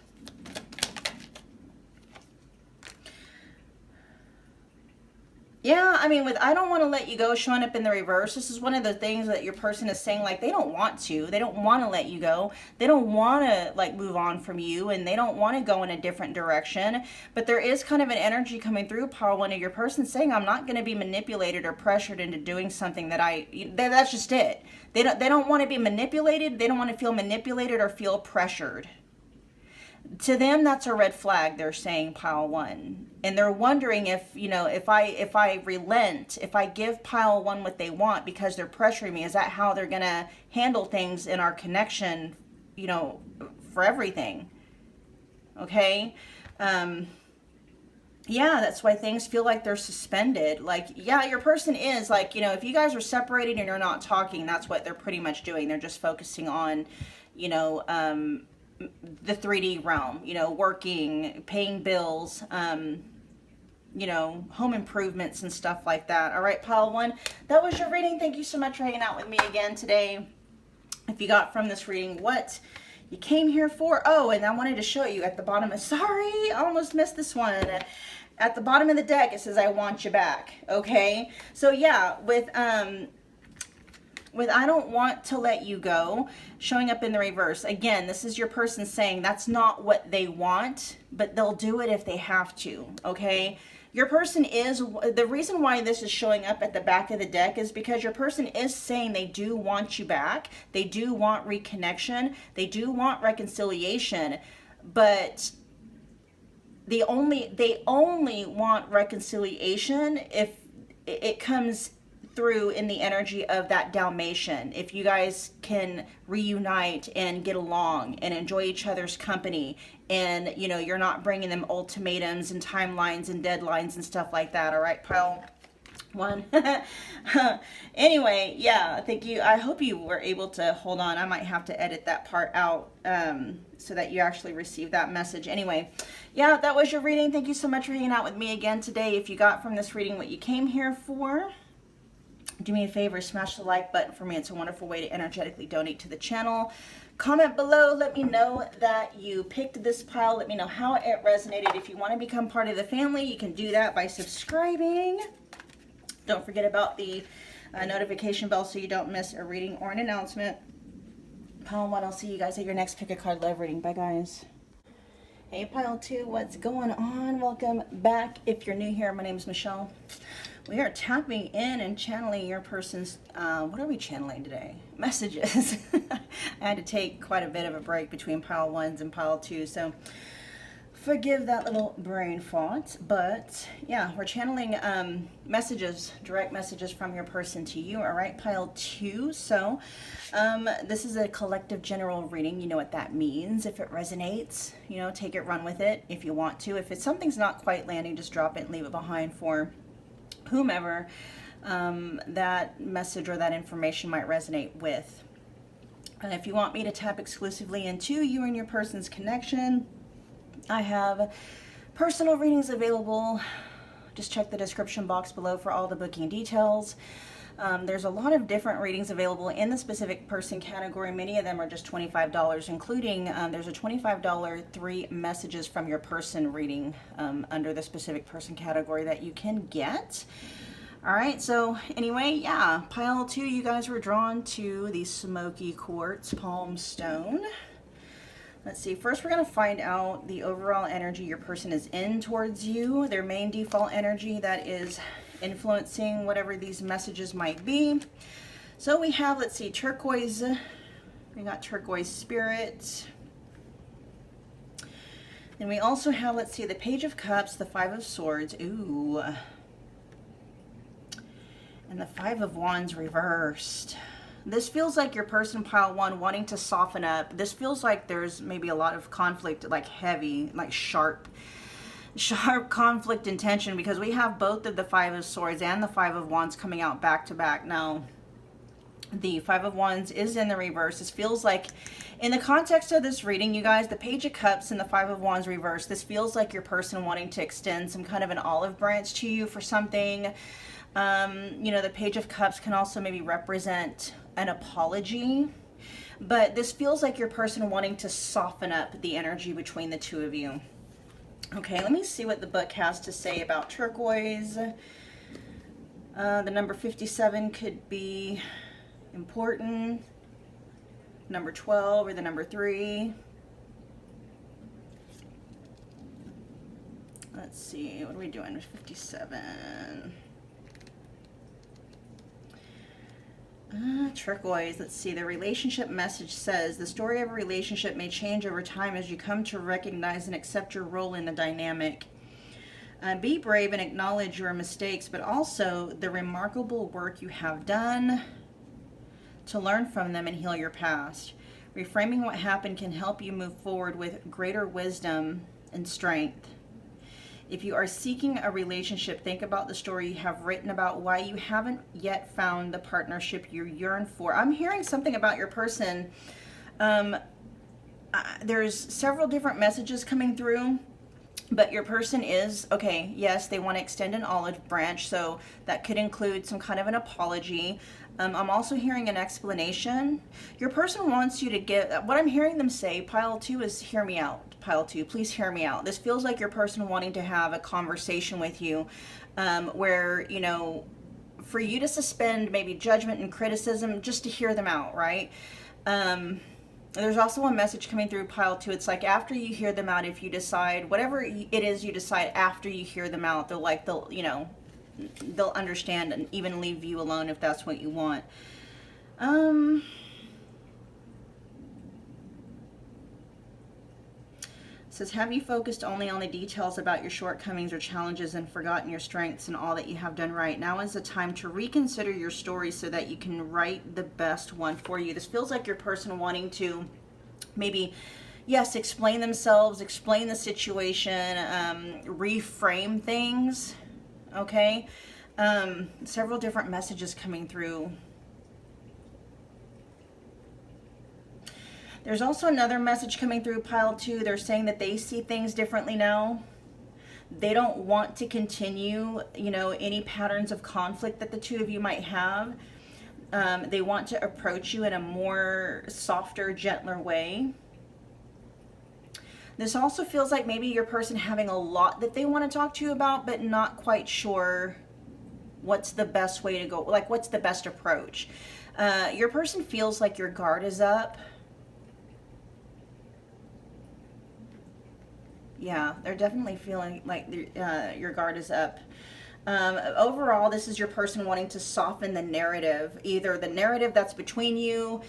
Yeah, I mean, with I don't want to let you go showing up in the reverse, this is one of the things that your person is saying, like, they don't want to. They don't want to let you go. They don't want to, like, move on from you, and they don't want to go in a different direction. But there is kind of an energy coming through, Power One, of your person saying, I'm not going to be manipulated or pressured into doing something that's just it. They don't want to be manipulated. They don't want to feel manipulated or feel pressured. To them, that's a red flag, they're saying, Pile One. And they're wondering if, if I relent, if I give Pile One what they want because they're pressuring me, is that how they're going to handle things in our connection, for everything? Okay? Yeah, that's why things feel like they're suspended. Like, yeah, your person is, like, if you guys are separated and you're not talking, that's what they're pretty much doing. They're just focusing on, the 3D realm, working, paying bills, home improvements and stuff like that. All right, Pile One, that was your reading. Thank you so much for hanging out with me again today. If you got from this reading what you came here for. Oh, and I wanted to show you at the bottom sorry, I almost missed this one. At the bottom of the deck, it says, I want you back. Okay. So yeah, with I don't want to let you go, showing up in the reverse. Again, this is your person saying that's not what they want, but they'll do it if they have to, okay? Your person is, the reason why this is showing up at the back of the deck is because your person is saying they do want you back. They do want reconnection. They do want reconciliation, but they only want reconciliation if it comes through in the energy of that Dalmatian. If you guys can reunite and get along and enjoy each other's company, and you're not bringing them ultimatums and timelines and deadlines and stuff like that. All right, Pile One. Anyway, yeah, I hope you were able to hold on. I might have to edit that part out so that you actually receive that message. Anyway, yeah, that was your reading. Thank you so much for hanging out with me again today. If you got from this reading what you came here for, do me a favor, smash the like button for me. It's a wonderful way to energetically donate to the channel. Comment below, let me know that you picked this pile. Let me know how it resonated. If you want to become part of the family, you can do that by subscribing. Don't forget about the notification bell so you don't miss a reading or an announcement. Pile One, I'll see you guys at your next Pick a Card Love reading. Bye, guys. Hey, Pile Two, what's going on? Welcome back. If you're new here, my name is Michelle. We are tapping in and channeling your person's, what are we channeling today? Messages. I had to take quite a bit of a break between Pile Ones and Pile Two, so forgive that little brain fart. But yeah, we're channeling messages, direct messages from your person to you. All right, Pile Two. So this is a collective general reading. You know what that means. If it resonates, take it, run with it if you want to. If something's not quite landing, just drop it and leave it behind for whomever that message or that information might resonate with. And if you want me to tap exclusively into you and your person's connection, I have personal readings available. Just check the description box below for all the booking details. There's a lot of different readings available in the specific person category. Many of them are just $25, including there's a $25 3 messages from your person reading under the specific person category that you can get. All right, so anyway, yeah, Pile Two, you guys were drawn to the Smoky Quartz Palm Stone. Let's see, first we're going to find out the overall energy your person is in towards you, their main default energy that is influencing whatever these messages might be. So we have, let's see, turquoise, we got turquoise spirit. And we also have, let's see, the Page of Cups, the Five of Swords. Ooh, And the Five of Wands reversed. This feels like your person, pile one, wanting to soften up. This feels like there's maybe a lot of conflict, like heavy, like sharp conflict and tension, because we have both of the Five of Swords and the Five of Wands coming out back to back. Now, the Five of Wands is in the reverse. This feels like, in the context of this reading, you guys, the Page of Cups and the Five of Wands reverse, this feels like your person wanting to extend some kind of an olive branch to you for something. You know, the Page of Cups can also maybe represent an apology, but this feels like your person wanting to soften up the energy between the two of you. Okay, let me see what the book has to say about turquoise. The number 57 could be important. Number 12 or the number 3. Let's see, what are we doing with 57? Turquoise, let's see. The relationship message says, the story of a relationship may change over time as you come to recognize and accept your role in the dynamic. Be brave and acknowledge your mistakes, but also the remarkable work you have done to learn from them and heal your past. Reframing what happened can help you move forward with greater wisdom and strength. If you are seeking a relationship, think about the story you have written about why you haven't yet found the partnership you yearn for. I'm hearing something about your person. There's several different messages coming through, but your person is, okay, yes, they want to extend an olive branch, so that could include some kind of an apology. I'm also hearing an explanation. Your person wants you to get, what I'm hearing them say, pile 2, is hear me out. Pile 2, please hear me out. This feels like your person wanting to have a conversation with you, where, you know, for you to suspend maybe judgment and criticism just to hear them out, right? There's also a message coming through pile 2. It's like after you hear them out, if you decide, whatever it is you decide after you hear them out, they'll you know, they'll understand and even leave you alone if that's what you want. It says, have you focused only on the details about your shortcomings or challenges and forgotten your strengths and all that you have done right? Now is the time to reconsider your story so that you can write the best one for you. This feels like your person wanting to maybe, yes, explain themselves, explain the situation, reframe things. Okay, several different messages coming through. There's also another message coming through pile 2. They're saying that they see things differently now. They don't want to continue, you know, any patterns of conflict that the two of you might have. They want to approach you in a more softer, gentler way. This also feels like maybe your person having a lot that they want to talk to you about, but not quite sure what's the best way to go, like what's the best approach. Your person feels like your guard is up. Yeah, they're definitely feeling like your guard is up. Overall, this is your person wanting to soften the narrative, either the narrative that's between you.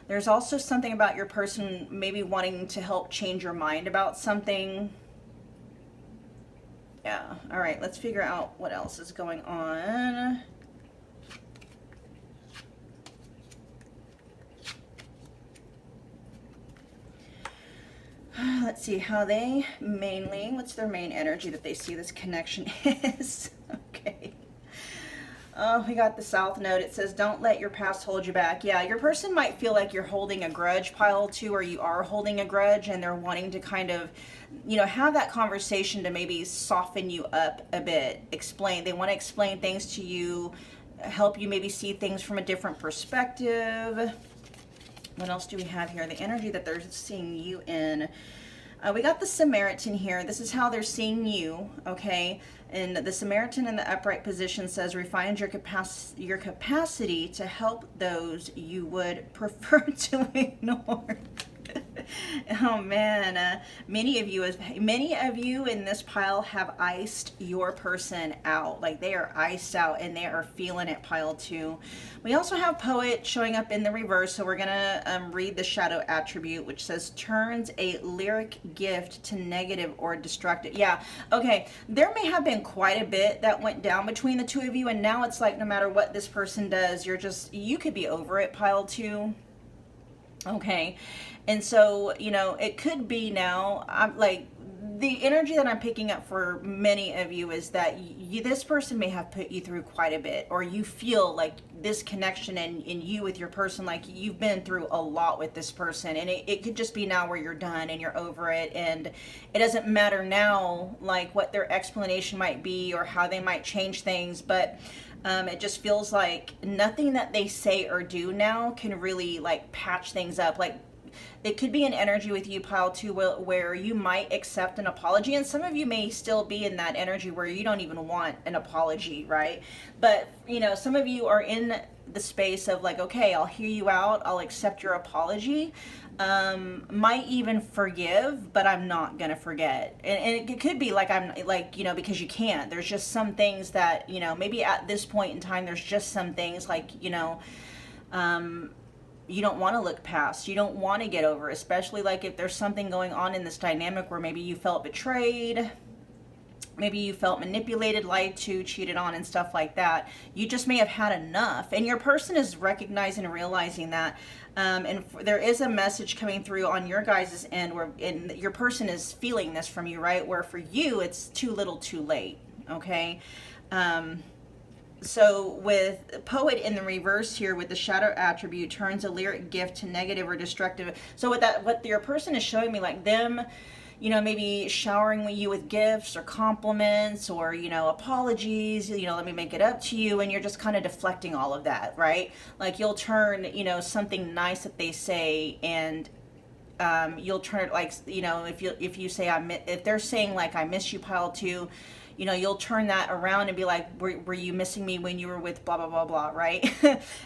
There's also something about your person maybe wanting to help change your mind about something. Yeah, all right, let's figure out what else is going on. Let's see how they mainly, what's their main energy that they see this connection is. Okay. Oh, we got the South Node. It says, don't let your past hold you back. Yeah, your person might feel like you're holding a grudge, pile 2, or you are holding a grudge, and they're wanting to kind of, you know, have that conversation to maybe soften you up a bit. They want to explain things to you, help you maybe see things from a different perspective. What else do we have here? The energy that they're seeing you in. We got the Samaritan here. This is how they're seeing you, okay? And the Samaritan in the upright position says, refine your capacity to help those you would prefer to ignore. Oh man, many of you in this pile have iced your person out. Like they are iced out and they are feeling it, pile 2. We also have Poet showing up in the reverse, so we're gonna read the shadow attribute, which says turns a lyric gift to negative or destructive. Yeah, okay, there may have been quite a bit that went down between the two of you, and now it's like no matter what this person does, you could be over it, pile 2. Okay, and so it could be now. I'm like, the energy that I'm picking up for many of you is that this person may have put you through quite a bit, or you feel like this connection in you with your person, like you've been through a lot with this person, and it could just be now where you're done and you're over it, and it doesn't matter now like what their explanation might be or how they might change things, but it just feels like nothing that they say or do now can really like patch things up. Like it could be an energy with you, pile 2, where you might accept an apology, and some of you may still be in that energy where you don't even want an apology, right? But some of you are in the space of like, okay, I'll hear you out, I'll accept your apology, might even forgive, but I'm not gonna forget. And it could be like, I'm like, because you can't. There's just some things that maybe at this point in time there's just some things like you don't want to look past, you don't want to get over, especially like if there's something going on in this dynamic where maybe you felt betrayed, maybe you felt manipulated, lied to, cheated on, and stuff like that. You just may have had enough, and your person is recognizing and realizing that. There is a message coming through on your guys' end where your person is feeling this from you, right? Where for you, it's too little too late, okay? So with Poet in the reverse here with the shadow attribute turns a lyric gift to negative or destructive. So with that, what your person is showing me, like them, maybe showering you with gifts or compliments or, apologies, let me make it up to you. And you're just kind of deflecting all of that, right? Like you'll turn, something nice that they say, and you'll turn it like, if you say, if they're saying like, I miss you, pile 2, you'll turn that around and be like, were you missing me when you were with blah, blah, blah, blah, right?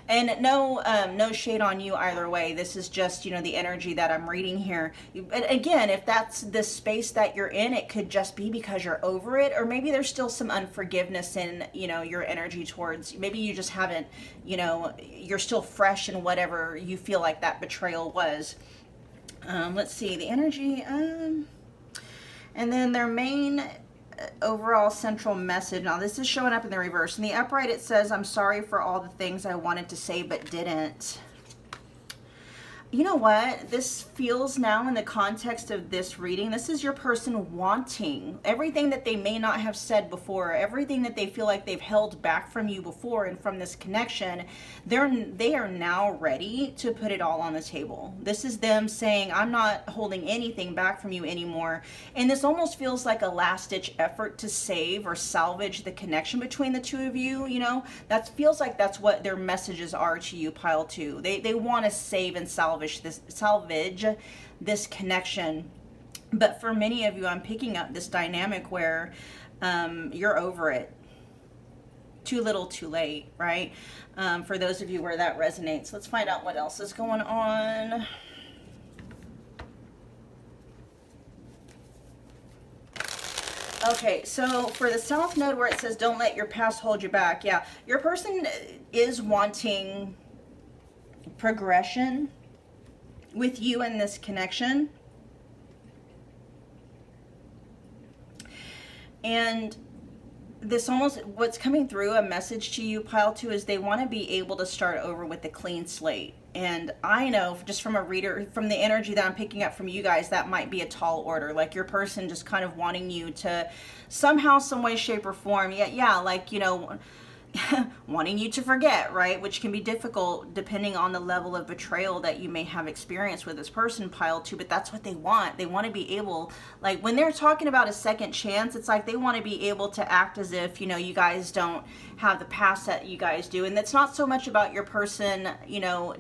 And no shade on you either way. This is just, the energy that I'm reading here. And again, if that's the space that you're in, it could just be because you're over it, or maybe there's still some unforgiveness in, your energy towards, maybe you just haven't, you're still fresh in whatever you feel like that betrayal was. Let's see, the energy, and then their main overall central message. Now this is showing up in the reverse. In the upright it says, I'm sorry for all the things I wanted to say but didn't. You know what? This feels now in the context of this reading, this is your person wanting everything that they may not have said before, everything that they feel like they've held back from you before and from this connection. They are now ready to put it all on the table. This is them saying, I'm not holding anything back from you anymore. And this almost feels like a last-ditch effort to save or salvage the connection between the two of you. That feels like that's what their messages are to you, pile 2. They want to save and salvage this connection. But for many of you, I'm picking up this dynamic where you're over it. Too little too late, right? For those of you where that resonates, let's find out what else is going on. Okay, so for the South Node where it says don't let your past hold you back, yeah, your person is wanting progression with you in this connection. And this almost, what's coming through a message to you, pile 2, is they want to be able to start over with a clean slate. And I know just from a reader, from the energy that I'm picking up from you guys, that might be a tall order. Like your person just kind of wanting you to somehow, some way, shape, or form, yeah, like, wanting you to forget, right? Which can be difficult depending on the level of betrayal that you may have experienced with this person, pile 2, but that's what they want. They want to be able, like when they're talking about a second chance, it's like they want to be able to act as if, you guys don't have the past that you guys do. And it's not so much about your person,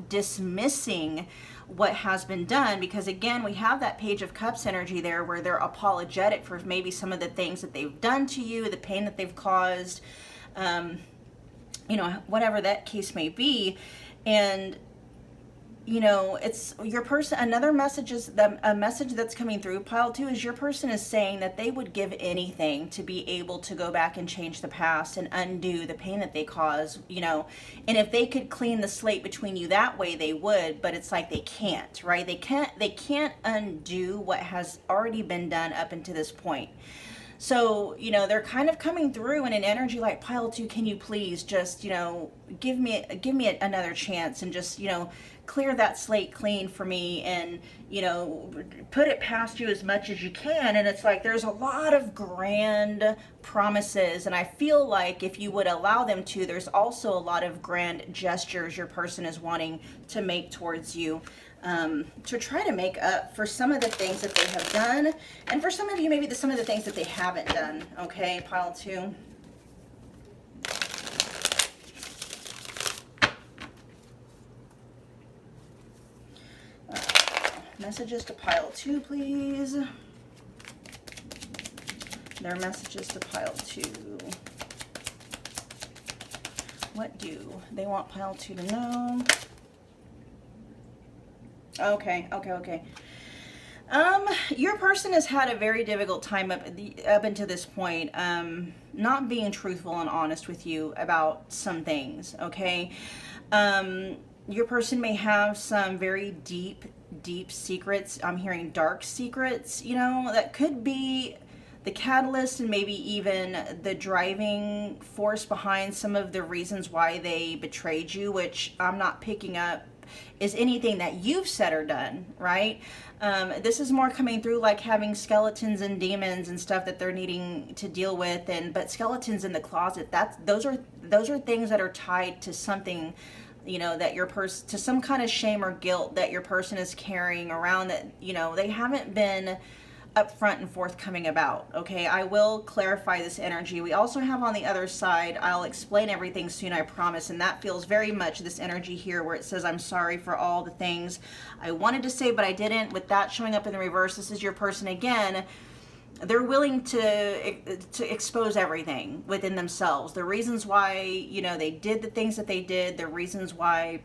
dismissing what has been done, because again, we have that Page of Cups energy there where they're apologetic for maybe some of the things that they've done to you, the pain that they've caused, whatever that case may be. And you know, it's your person. Another message is a message that's coming through pile 2 is your person is saying that they would give anything to be able to go back and change the past and undo the pain that they cause, you know, and if they could clean the slate between you that way, they would, but it's like they can't, right? They can't undo what has already been done up until this point. So, you know, they're kind of coming through in an energy like pile 2. Can you please just, you know, give me another chance and just, you know, clear that slate clean for me and, you know, put it past you as much as you can. And it's like there's a lot of grand promises, and I feel like if you would allow them to, there's also a lot of grand gestures your person is wanting to make towards you, to try to make up for some of the things that they have done, and for some of you maybe some of the things that they haven't done. Okay, pile 2. Messages to pile 2, please. Their messages to pile 2. What do they want pile 2 to know? Okay. Your person has had a very difficult time up until this point, not being truthful and honest with you about some things, okay? Your person may have some very deep secrets. I'm hearing dark secrets, you know, that could be the catalyst and maybe even the driving force behind some of the reasons why they betrayed you, which I'm not picking up is anything that you've said or done, right? This is more coming through like having skeletons and demons and stuff that they're needing to deal with, but skeletons in the closet, those are things that are tied to something, you know, that your person, to some kind of shame or guilt that your person is carrying around that, you know, they haven't been upfront and forthcoming about. Okay, I will clarify this energy. We also have on the other side, I'll explain everything soon, I promise, and that feels very much this energy here where it says I'm sorry for all the things I wanted to say but I didn't. With that showing up in the reverse, this is your person again. They're willing to expose everything within themselves, the reasons why, you know, they did the things that they did, the reasons why,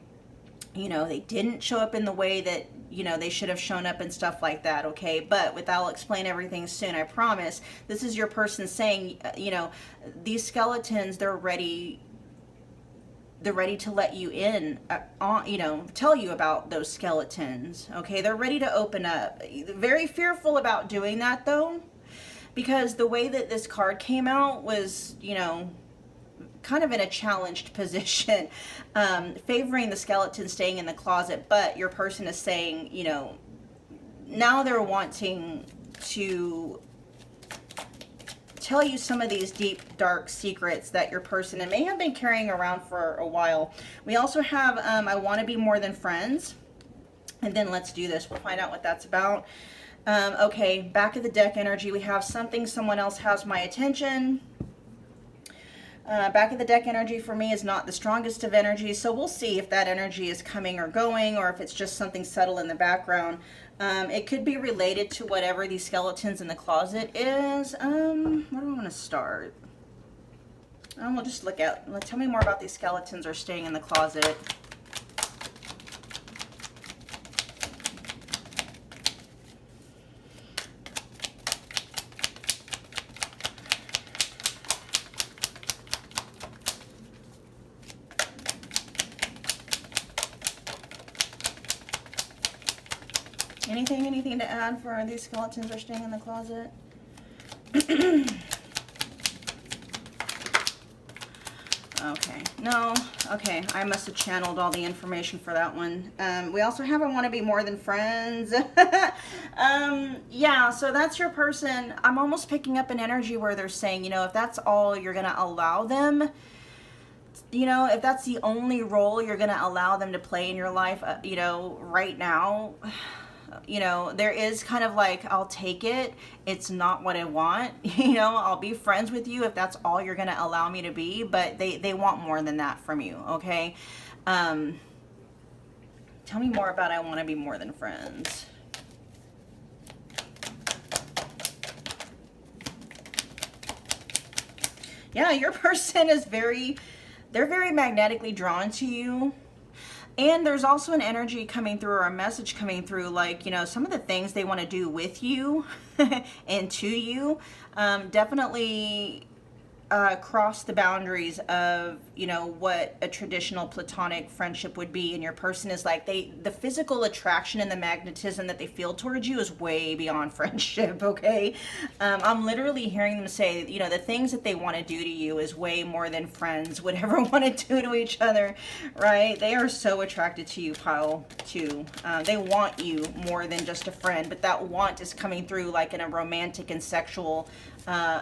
you know, they didn't show up in the way that, you know, they should have shown up and stuff like that. Okay, but I'll explain everything soon, I promise. This is your person saying, you know, these skeletons, they're ready to let you in, you know, tell you about those skeletons. Okay, they're ready to open up. Very fearful about doing that though, because the way that this card came out was, you know, kind of in a challenged position, favoring the skeleton staying in the closet, but your person is saying, you know, now they're wanting to tell you some of these deep, dark secrets that your person may have been carrying around for a while. We also have, I want to be more than friends. And then let's do this. We'll find out what that's about. Okay, back of the deck energy, we have something, someone else has my attention. Back of the deck energy for me is not the strongest of energies, so we'll see if that energy is coming or going, or if it's just something subtle in the background. It could be related to whatever these skeletons in the closet is. Where do I want to start? We'll just look at, tell me more about these skeletons are staying in the closet. Anything to add for these skeletons are staying in the closet? Okay, no, okay, I must have channeled all the information for that one. We also have I want to be more than friends. Yeah, so that's your person. I'm almost picking up an energy where they're saying, you know, if that's all you're going to allow them, you know, if that's the only role you're going to allow them to play in your life, you know, right now, you know, there is kind of like, I'll take it. It's not what I want. You know, I'll be friends with you if that's all you're going to allow me to be, but they want more than that from you. Okay. Tell me more about I want to be more than friends. Yeah, your person is they're very magnetically drawn to you. And there's also an energy coming through, or a message coming through, like, you know, some of the things they want to do with you and to you, definitely cross the boundaries of, you know, what a traditional platonic friendship would be. And your person is like, the physical attraction and the magnetism that they feel towards you is way beyond friendship. Okay. I'm literally hearing them say, you know, the things that they want to do to you is way more than friends would ever want to do to each other, right? They are so attracted to you, pile 2. They want you more than just a friend, but that want is coming through like in a romantic and sexual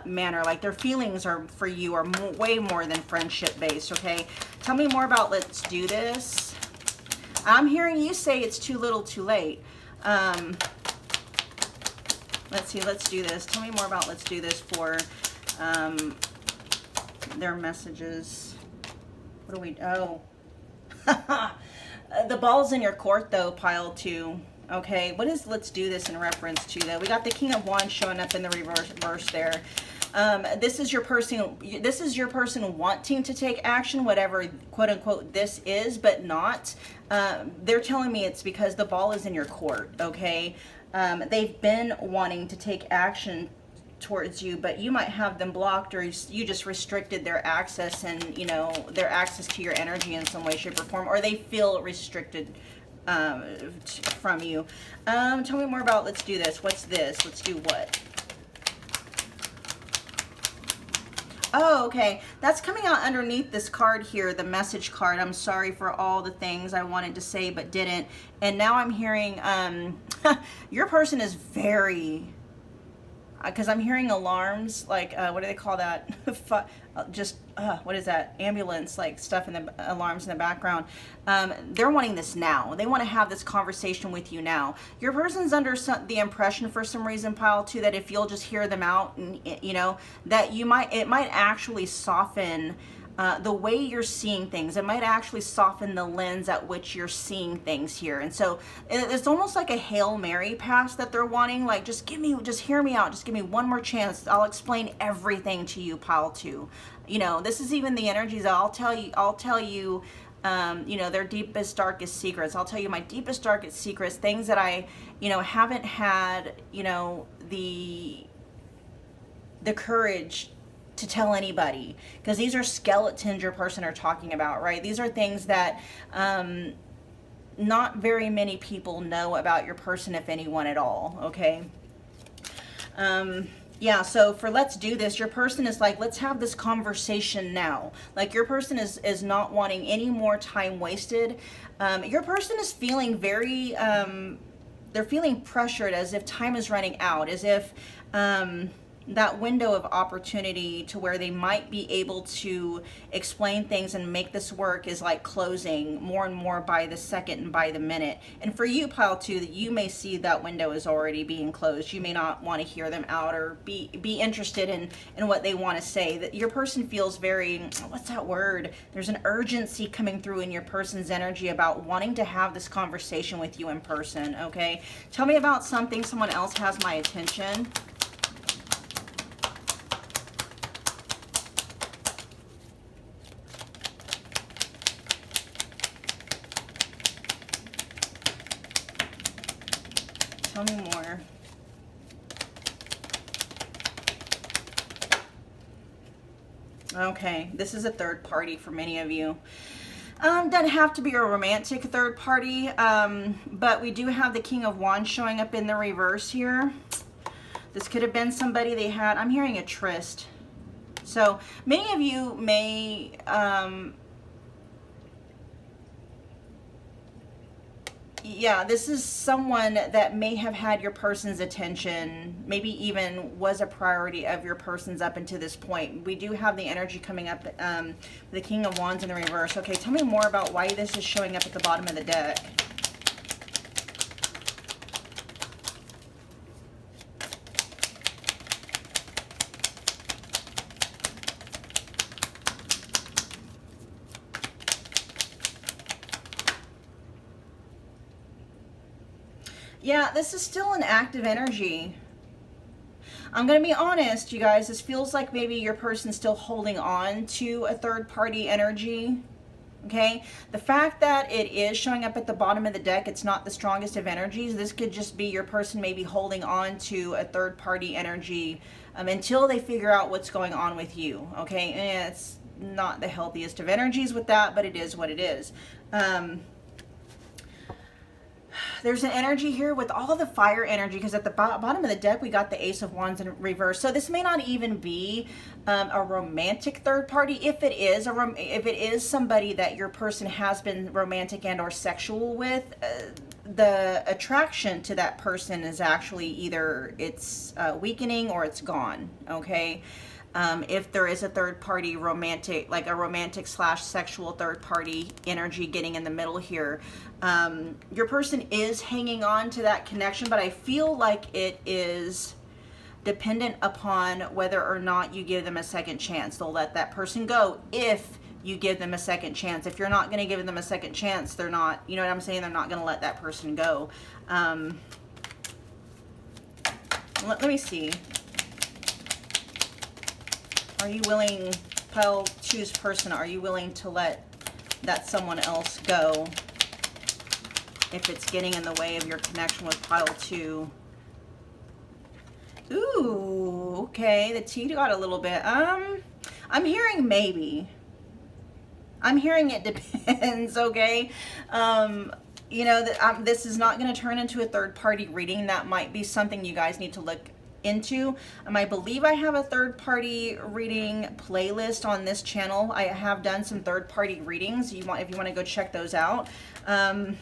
manner. Like their feelings are for you are way more than friendship based. Okay, tell me more about let's do this. I'm hearing you say it's too little too late. Let's see, let's do this. Tell me more about let's do this for their messages. What do we, oh the ball's in your court though, pile 2. Okay, what is let's do this in reference to though? We got the King of Wands showing up in the reverse there. This is your person wanting to take action, whatever quote unquote this is, but not. They're telling me it's because the ball is in your court. Okay, they've been wanting to take action towards you, but you might have them blocked, or you just restricted their access, and you know, their access to your energy in some way, shape, or form, or they feel restricted from you. Tell me more about let's do this. What's this? Let's do what? Oh, okay. That's coming out underneath this card here, the message card. I'm sorry for all the things I wanted to say but didn't. And now I'm hearing your person is very, because I'm hearing alarms, like what do they call that? What is that? Ambulance, like stuff in the alarms in the background. They're wanting this now. They want to have this conversation with you now. Your person's under the impression for some reason, pile 2, that if you'll just hear them out, and you know, that it might actually soften the way you're seeing things. It might actually soften the lens at which you're seeing things here. And so it's almost like a Hail Mary pass that they're wanting. Like, just hear me out. Just give me one more chance. I'll explain everything to you, pile 2. You know, this is even the energies that I'll tell you, you know, their deepest, darkest secrets. I'll tell you my deepest, darkest secrets, things that I, you know, haven't had, you know, the courage to tell anybody, because these are skeletons your person are talking about, right? These are things that not very many people know about your person, if anyone at all. Okay. Yeah, so for let's do this, your person is like, let's have this conversation now. Like, your person is not wanting any more time wasted. Your person is feeling very, they're feeling pressured, as if time is running out, as if that window of opportunity to where they might be able to explain things and make this work is like closing more and more by the second and by the minute. And for you, pile 2, you may see that window is already being closed. You may not want to hear them out or be interested in what they want to say. That your person feels very, what's that word? There's an urgency coming through in your person's energy about wanting to have this conversation with you in person. Okay, tell me about something someone else has my attention. Tell me more. Okay, this is a third party for many of you. Doesn't have to be a romantic third party, but we do have the King of Wands showing up in the reverse here. This could have been somebody they had. I'm hearing a tryst. So many of you may yeah, this is someone that may have had your person's attention, maybe even was a priority of your person's up until this point. We do have the energy coming up, the King of Wands in the reverse. Okay, tell me more about why this is showing up at the bottom of the deck. Yeah, this is still an active energy. I'm going to be honest, you guys. This feels like maybe your person's still holding on to a third-party energy. Okay, the fact that it is showing up at the bottom of the deck, it's not the strongest of energies. This could just be your person maybe holding on to a third party energy until they figure out what's going on with you. Okay, and it's not the healthiest of energies with that, but it is what it is. There's an energy here with all the fire energy, because at the bottom of the deck we got the Ace of Wands in reverse. So this may not even be a romantic third party. If it is somebody that your person has been romantic and or sexual with, the attraction to that person is actually either it's weakening or it's gone. Okay. If there is a third party romantic, like a romantic / sexual third party energy getting in the middle here, your person is hanging on to that connection, but I feel like it is dependent upon whether or not you give them a second chance. They'll let that person go if you give them a second chance. If you're not going to give them a second chance, they're not, you know what I'm saying? They're not going to let that person go. Let me see. Are you willing, pile 2's person, are you willing to let that someone else go if it's getting in the way of your connection with pile 2? Ooh, okay, the T got a little bit, I'm hearing maybe. I'm hearing it depends, okay? You know, this is not going to turn into a third party reading. That might be something you guys need to look into. I believe I have a third party reading playlist on this channel. I have done some third party readings. If you want to go check those out. And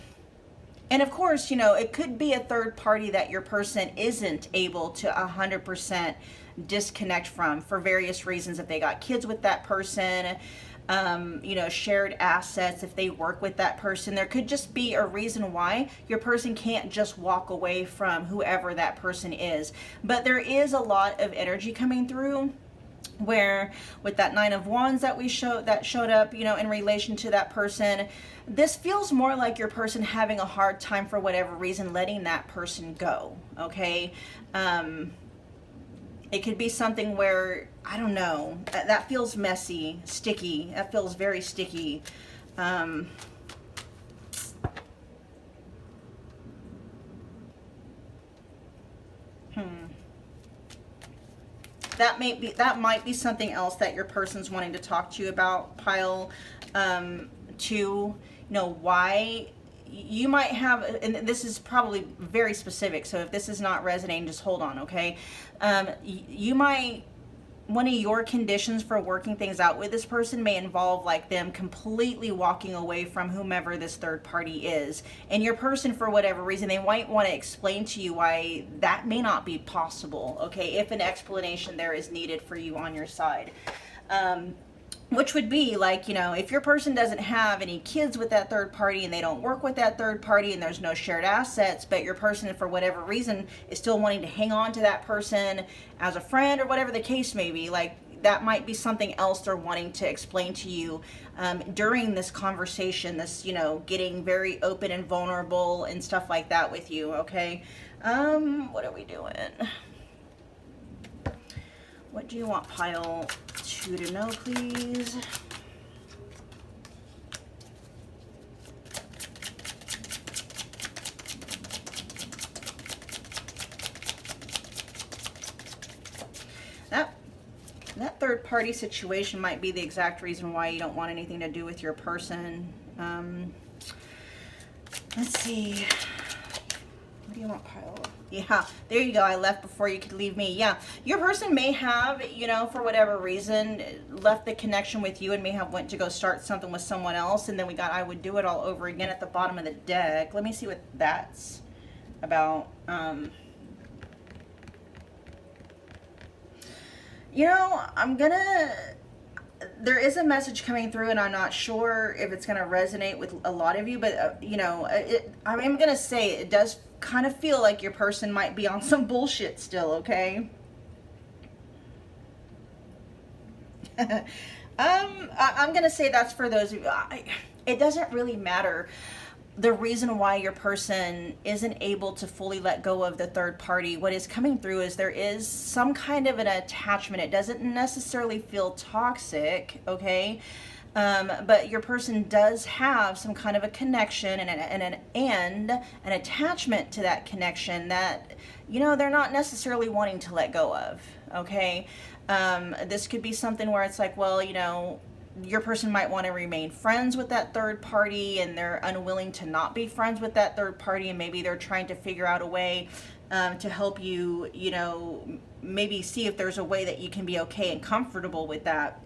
of course, you know, it could be a third party that your person isn't able to 100% disconnect from for various reasons. If they got kids with that person, you know, shared assets, if they work with that person, there could just be a reason why your person can't just walk away from whoever that person is. But there is a lot of energy coming through where with that 9 of Wands that showed up, you know, in relation to that person, this feels more like your person having a hard time for whatever reason letting that person go. Okay. It could be something where, I don't know, that feels messy, sticky. That feels very sticky. That might be something else that your person's wanting to talk to you about, pile 2. You know, why you might have, and this is probably very specific, so if this is not resonating, just hold on, okay? You might, one of your conditions for working things out with this person may involve like them completely walking away from whomever this third party is. And your person, for whatever reason, they might want to explain to you why that may not be possible, okay? If an explanation there is needed for you on your side. Which would be like, you know, if your person doesn't have any kids with that third party and they don't work with that third party and there's no shared assets, but your person, for whatever reason, is still wanting to hang on to that person as a friend or whatever the case may be, like that might be something else they're wanting to explain to you during this conversation, this, you know, getting very open and vulnerable and stuff like that with you, okay? What are we doing? What do you want pile 2 to know, please? That third party situation might be the exact reason why you don't want anything to do with your person. Let's see. What do you want, pile? Yeah, there you go. I left before you could leave me. Yeah, your person may have, you know, for whatever reason, left the connection with you and may have went to go start something with someone else. And then we got, I would do it all over again at the bottom of the deck. Let me see what that's about. You know, there is a message coming through and I'm not sure if it's going to resonate with a lot of you, but, you know, I'm going to say it does kind of feel like your person might be on some bullshit still, okay? I'm going to say that's for those of you. It doesn't really matter. The reason why your person isn't able to fully let go of the third party, what is coming through is there is some kind of an attachment. It doesn't necessarily feel toxic, okay? But your person does have some kind of a connection and an attachment to that connection that, you know, they're not necessarily wanting to let go of. Okay. This could be something where it's like, well, you know, your person might want to remain friends with that third party and they're unwilling to not be friends with that third party, and maybe they're trying to figure out a way to help you, you know, maybe see if there's a way that you can be okay and comfortable with that.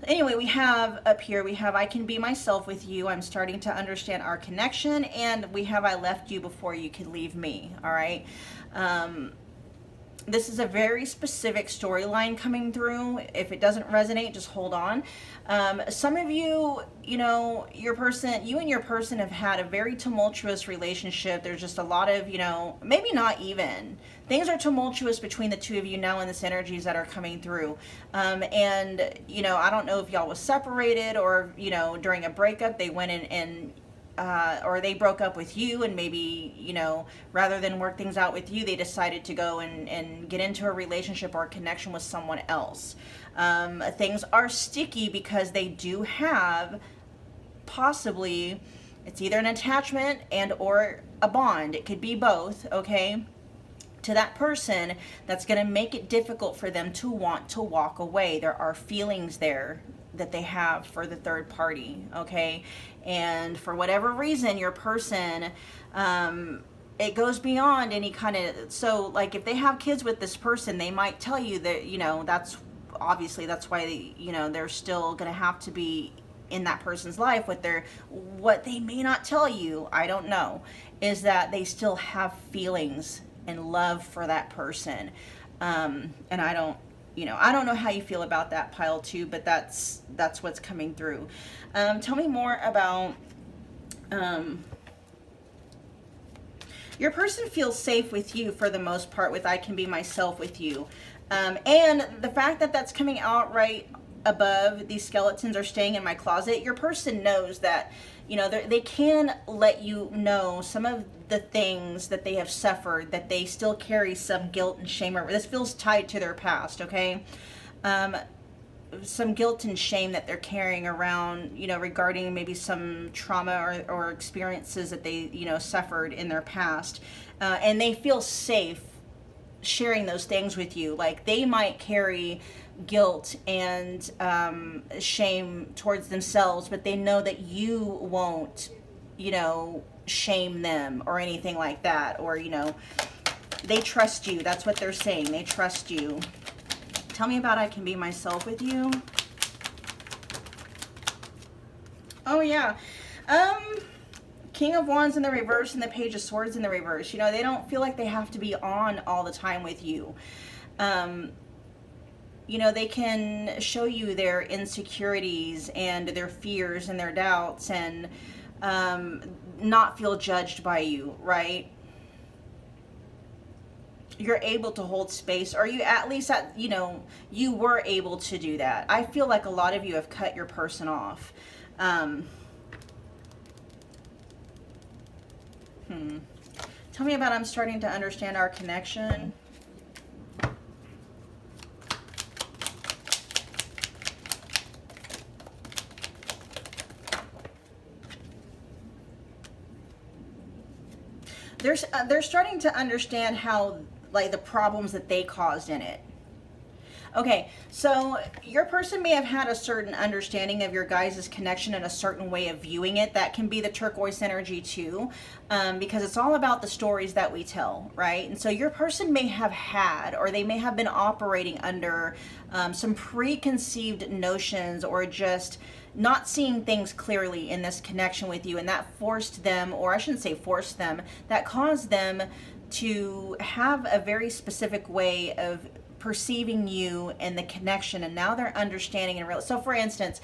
Anyway, we have up here, we have I can be myself with you. I'm starting to understand our connection. And we have I left you before you could leave me. All right. This is a very specific storyline coming through. If it doesn't resonate, just hold on. Some of you, you know, you and your person have had a very tumultuous relationship. There's just a lot of, you know, maybe not even. Things are tumultuous between the two of you now in this energies that are coming through. And, you know, I don't know if y'all was separated or, you know, during a breakup, they went in and or they broke up with you, and maybe, you know, rather than work things out with you, they decided to go and get into a relationship or a connection with someone else. Things are sticky because they do have possibly, it's either an attachment and or a bond. It could be both, okay, to that person that's going to make it difficult for them to want to walk away. There are feelings there that they have for the third party, okay? And for whatever reason, your person, it goes beyond any kind of, so like if they have kids with this person, they might tell you that, you know, that's obviously, that's why they, you know, they're still going to have to be in that person's life. What they may not tell you, I don't know, is that they still have feelings and love for that person. And I don't, you know, I don't know how you feel about that, pile 2, but that's what's coming through. Tell me more about, your person feels safe with you for the most part with I can be myself with you. And the fact that that's coming out right above, these skeletons are staying in my closet, your person knows that, you know, they can let you know some of the things that they have suffered, that they still carry some guilt and shame over. This feels tied to their past, okay? Some guilt and shame that they're carrying around, you know, regarding maybe some trauma or experiences that they, you know, suffered in their past. And they feel safe sharing those things with you. Like they might carry guilt and shame towards themselves, but they know that you won't, you know, shame them or anything like that. Or, you know, they trust you. That's what they're saying. They trust you. Tell me about I can be myself with you. Oh, yeah. King of Wands in the reverse and the Page of Swords in the reverse. You know, they don't feel like they have to be on all the time with you. You know, they can show you their insecurities and their fears and their doubts and not feel judged by you, right? You're able to hold space, or you at least, you know, you were able to do that. I feel like a lot of you have cut your person off. Tell me about I'm starting to understand our connection. They're starting to understand how, like, the problems that they caused in it. Okay, so your person may have had a certain understanding of your guys' connection and a certain way of viewing it. That can be the turquoise energy too, because it's all about the stories that we tell, right? And so your person may have had, or they may have been operating under some preconceived notions, or just not seeing things clearly in this connection with you, and that forced them, or I shouldn't say forced them, that caused them to have a very specific way of perceiving you and the connection, and now they're understanding and real. So for instance,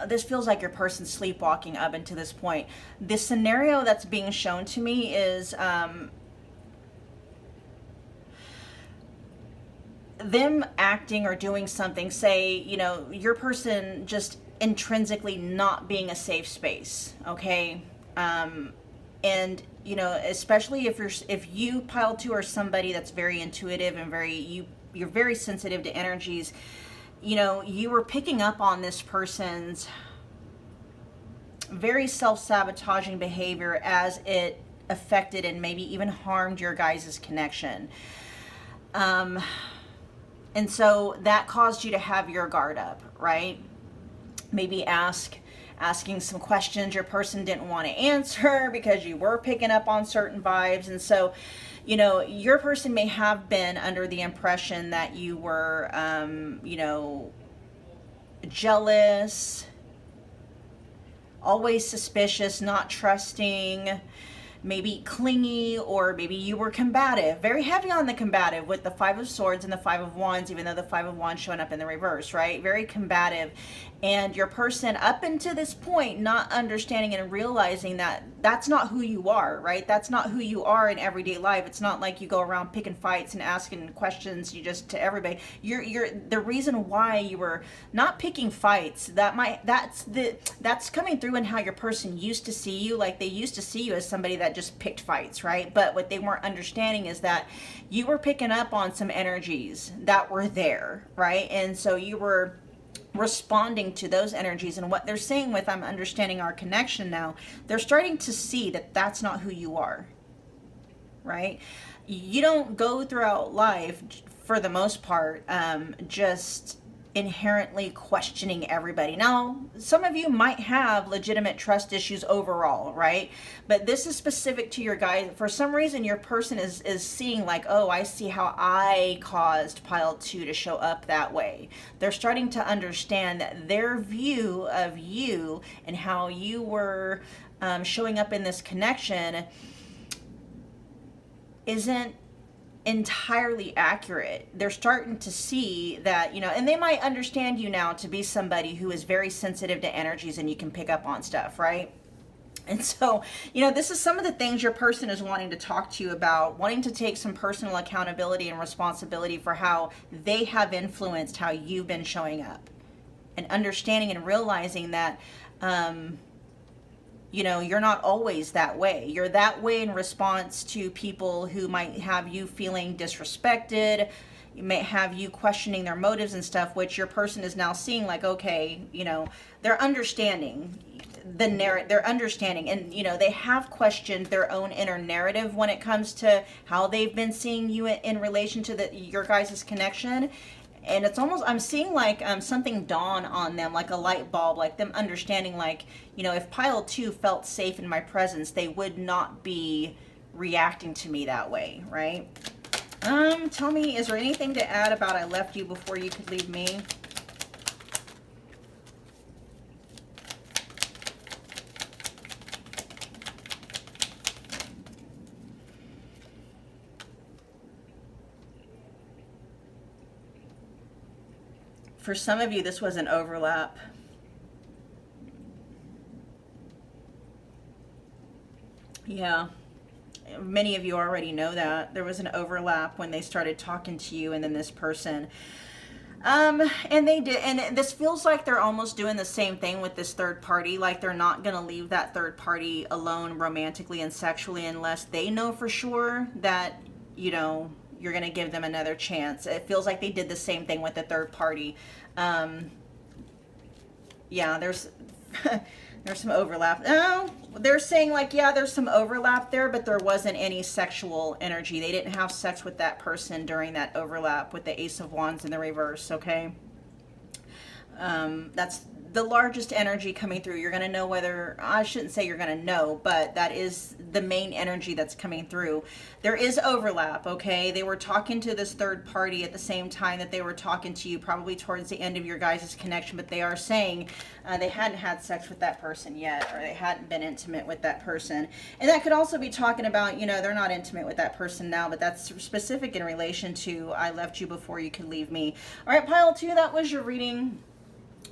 this feels like your person's sleepwalking up until this point. The scenario that's being shown to me is them acting or doing something, say, you know, your person just intrinsically not being a safe space, okay? And, you know, especially if you pile 2 are somebody that's very intuitive and you're very sensitive to energies, you know, you were picking up on this person's very self-sabotaging behavior as it affected and maybe even harmed your guys' connection. And so that caused you to have your guard up, right? Maybe asking some questions your person didn't want to answer because you were picking up on certain vibes. And so, you know, your person may have been under the impression that you were, you know, jealous, always suspicious, not trusting, maybe clingy, or maybe you were combative, very heavy on the combative with the Five of Swords and the Five of Wands, even though the Five of Wands showing up in the reverse, right? Very combative. And your person up until this point not understanding and realizing that that's not who you are, right? That's not who you are in everyday life. It's not like you go around picking fights and asking questions you just to everybody. You're the reason why you were not picking fights, that's coming through in how your person used to see you. Like they used to see you as somebody that just picked fights, right? But what they weren't understanding is that you were picking up on some energies that were there, right? And so you were responding to those energies. And what they're saying with I'm understanding our connection now, they're starting to see that that's not who you are, right? You don't go throughout life, for the most part, just inherently questioning everybody. Now, some of you might have legitimate trust issues overall, right? But this is specific to your guys. For some reason, your person is seeing like, oh, I see how I caused pile 2 to show up that way. They're starting to understand that their view of you and how you were showing up in this connection isn't entirely accurate. They're starting to see that, you know, and they might understand you now to be somebody who is very sensitive to energies and you can pick up on stuff, right? And so, you know, this is some of the things your person is wanting to talk to you about, wanting to take some personal accountability and responsibility for how they have influenced how you've been showing up, and understanding and realizing that you know, you're not always that way. You're that way in response to people who might have you feeling disrespected. You may have you questioning their motives and stuff, which your person is now seeing like, okay, you know, they're understanding the narrative, they're understanding, and, you know, they have questioned their own inner narrative when it comes to how they've been seeing you in relation to your guys' connection. And it's almost, I'm seeing like something dawn on them, like a light bulb, like them understanding like, you know, if pile 2 felt safe in my presence, they would not be reacting to me that way, right? Tell me, is there anything to add about I left you before you could leave me? For some of you, this was an overlap. Yeah. Many of you already know that. There was an overlap when they started talking to you and then this person. And they did, and this feels like they're almost doing the same thing with this third party. Like they're not going to leave that third party alone romantically and sexually unless they know for sure that, you know, you're going to give them another chance. It feels like they did the same thing with the third party. Yeah, there's there's some overlap. No, they're saying like, yeah, there's some overlap there, but there wasn't any sexual energy. They didn't have sex with that person during that overlap with the Ace of Wands in the reverse, okay? That's the largest energy coming through. You're going to know whether, I shouldn't say you're going to know, but that is the main energy that's coming through. There is overlap, okay? They were talking to this third party at the same time that they were talking to you, probably towards the end of your guys' connection, but they are saying they hadn't had sex with that person yet, or they hadn't been intimate with that person. And that could also be talking about, you know, they're not intimate with that person now, but that's specific in relation to I left you before you could leave me. All right, pile 2, that was your reading.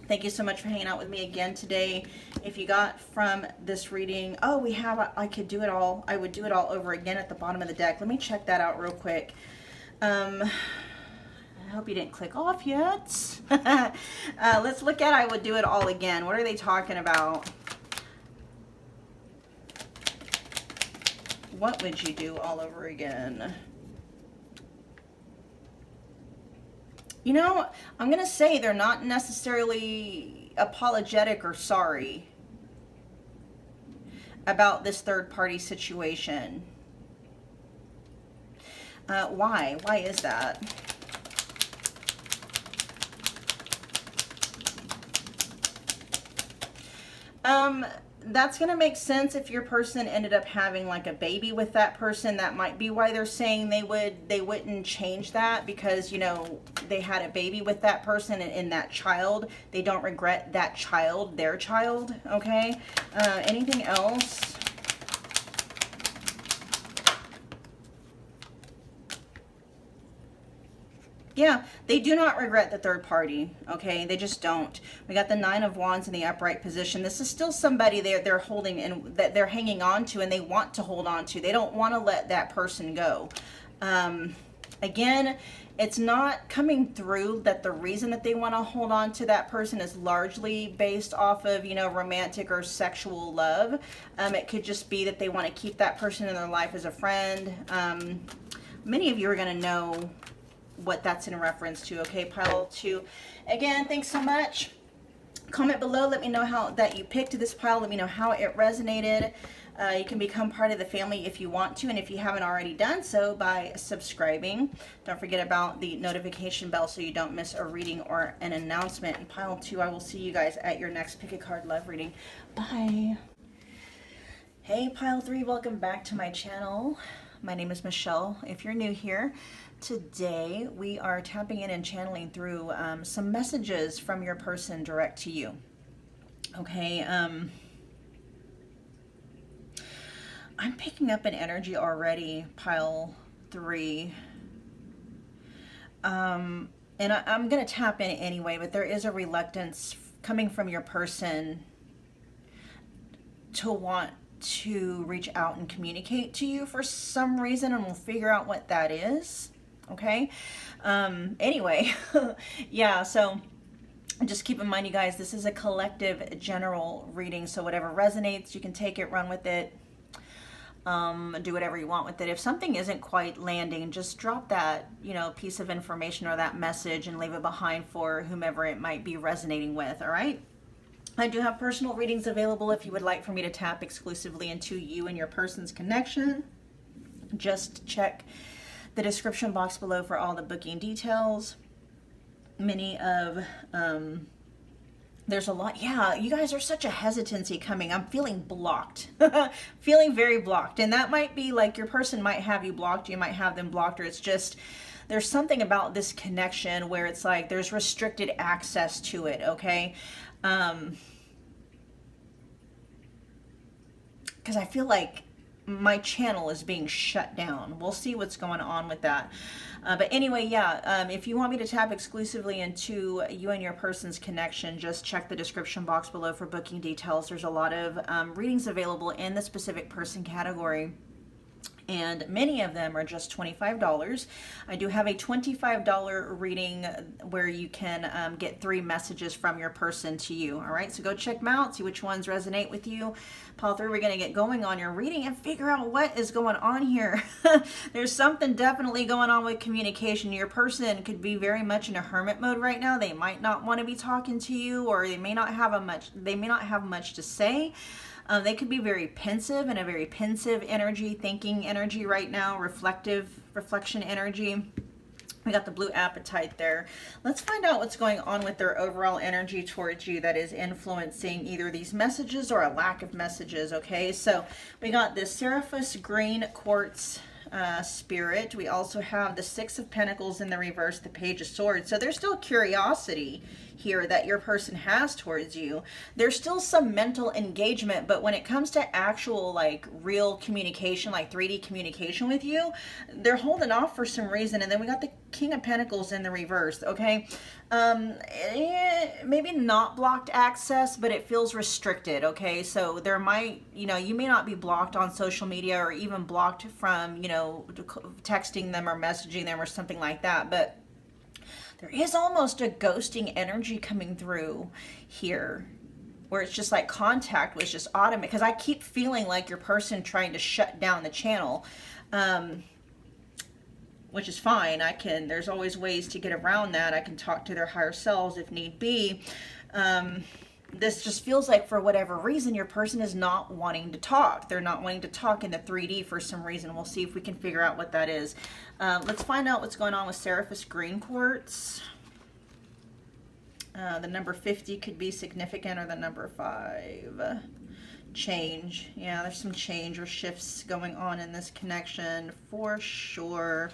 Thank you so much for hanging out with me again today. If you got from this reading, oh, we have, I could do it all. I would do it all over again at the bottom of the deck. Let me check that out real quick. I hope you didn't click off yet. Let's look at I would do it all again. What are they talking about? What would you do all over again? You know, I'm going to say they're not necessarily apologetic or sorry about this third party situation. Why? Why is that? That's going to make sense if your person ended up having like a baby with that person. That might be why they're saying they wouldn't change that, because, you know, they had a baby with that person, and in that child, they don't regret that child, their child. Okay. Anything else? Yeah, they do not regret the third party, okay? They just don't. We got the Nine of Wands in the upright position. This is still somebody they're holding and that they're hanging on to, and they want to hold on to. They don't want to let that person go. Again, it's not coming through that the reason that they want to hold on to that person is largely based off of, you know, romantic or sexual love. It could just be that they want to keep that person in their life as a friend. Many of you are going to know what that's in reference to. Okay, pile 2. Again, thanks so much. Comment below, let me know how that you picked this pile. Let me know how it resonated. You can become part of the family if you want to, and if you haven't already done so, by subscribing. Don't forget about the notification bell so you don't miss a reading or an announcement. And pile 2, I will see you guys at your next Pick a Card Love reading. Bye. Hey, pile 3, welcome back to my channel. My name is Michelle. If you're new here, today we are tapping in and channeling through some messages from your person direct to you. Okay, I'm picking up an energy already, pile 3. And I'm going to tap in anyway, but there is a reluctance coming from your person to want to reach out and communicate to you for some reason, and we'll figure out what that is. Okay. Anyway, yeah, so just keep in mind, you guys, this is a collective general reading, so whatever resonates, you can take it, run with it, do whatever you want with it. If something isn't quite landing, just drop that, you know, piece of information or that message and leave it behind for whomever it might be resonating with. All right. I do have personal readings available if you would like for me to tap exclusively into you and your person's connection. Just check the description box below for all the booking details. There's a lot. Yeah, you guys are such a hesitancy coming. I'm feeling blocked. Feeling very blocked. And that might be like your person might have you blocked. You might have them blocked, or it's just there's something about this connection where it's like there's restricted access to it, okay? Because I feel like my channel is being shut down. We'll see what's going on with that. But anyway, yeah, if you want me to tap exclusively into you and your person's connection, just check the description box below for booking details. There's a lot of readings available in the specific person category, and many of them are just $25. I do have a $25 reading where you can get 3 messages from your person to you. All right, so go check them out, see which ones resonate with you. Pile 3, we're going to get going on your reading and figure out what is going on here. There's something definitely going on with communication. Your person could be very much in a hermit mode right now. They might not want to be talking to you, or they may not have much to say. They could be very pensive, in a very pensive energy, thinking energy right now, reflection energy. We got the blue apatite there. Let's find out what's going on with their overall energy towards you that is influencing either these messages or a lack of messages, okay? So we got this Seraphis green quartz spirit. We also have the 6 of Pentacles in the reverse, the Page of Swords. So there's still curiosity here that your person has towards you. There's still some mental engagement, but when it comes to actual like real communication, like 3D communication with you, they're holding off for some reason. And then we got the King of Pentacles in the reverse, okay? Maybe not blocked access, but it feels restricted, okay? So there might, you know, you may not be blocked on social media or even blocked from, you know, texting them or messaging them or something like that, but there is almost a ghosting energy coming through here, where it's just like contact was just automatic, because I keep feeling like your person trying to shut down the channel. which is fine. There's always ways to get around that. I can talk to their higher selves if need be. This just feels like for whatever reason, your person is not wanting to talk. They're not wanting to talk in the 3D for some reason. We'll see if we can figure out what that is. Let's find out what's going on with Seraphis Green Quartz. The number 50 could be significant, or the number 5. Change. Yeah, there's some change or shifts going on in this connection for sure.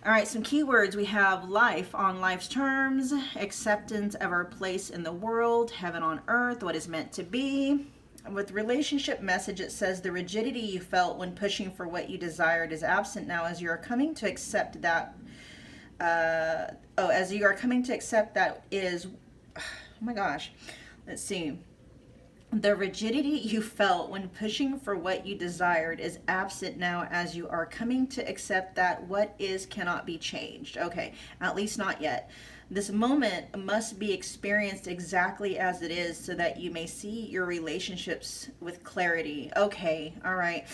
All right, some keywords. We have life on life's terms, acceptance of our place in the world, heaven on earth, what is meant to be. With relationship message, it says the rigidity you felt when pushing for what you desired is absent now as you are coming to accept that. As you are coming to accept that is, oh my gosh, let's see. The rigidity you felt when pushing for what you desired is absent now as you are coming to accept that what is cannot be changed. Okay, at least not yet. This moment must be experienced exactly as it is so that you may see your relationships with clarity. Okay, all right.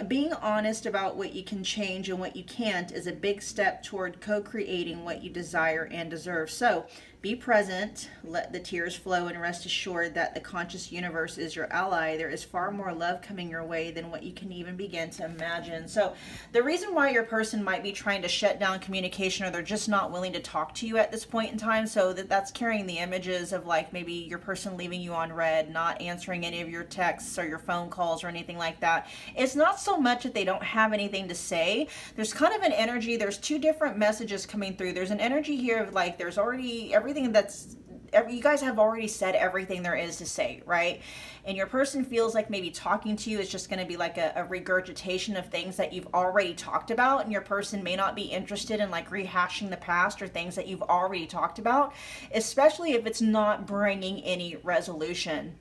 Being honest about what you can change and what you can't is a big step toward co-creating what you desire and deserve. So be present, let the tears flow, and rest assured that the conscious universe is your ally. There is far more love coming your way than what you can even begin to imagine. So the reason why your person might be trying to shut down communication, or they're just not willing to talk to you at this point in time, so that's carrying the images of like maybe your person leaving you on red, not answering any of your texts or your phone calls or anything like that. It's not so much that they don't have anything to say. There's kind of an energy, there's two different messages coming through. There's an energy here of like there's already everything you guys have already said everything there is to say, right? And your person feels like maybe talking to you is just going to be like a regurgitation of things that you've already talked about, and your person may not be interested in like rehashing the past or things that you've already talked about, especially if it's not bringing any resolution.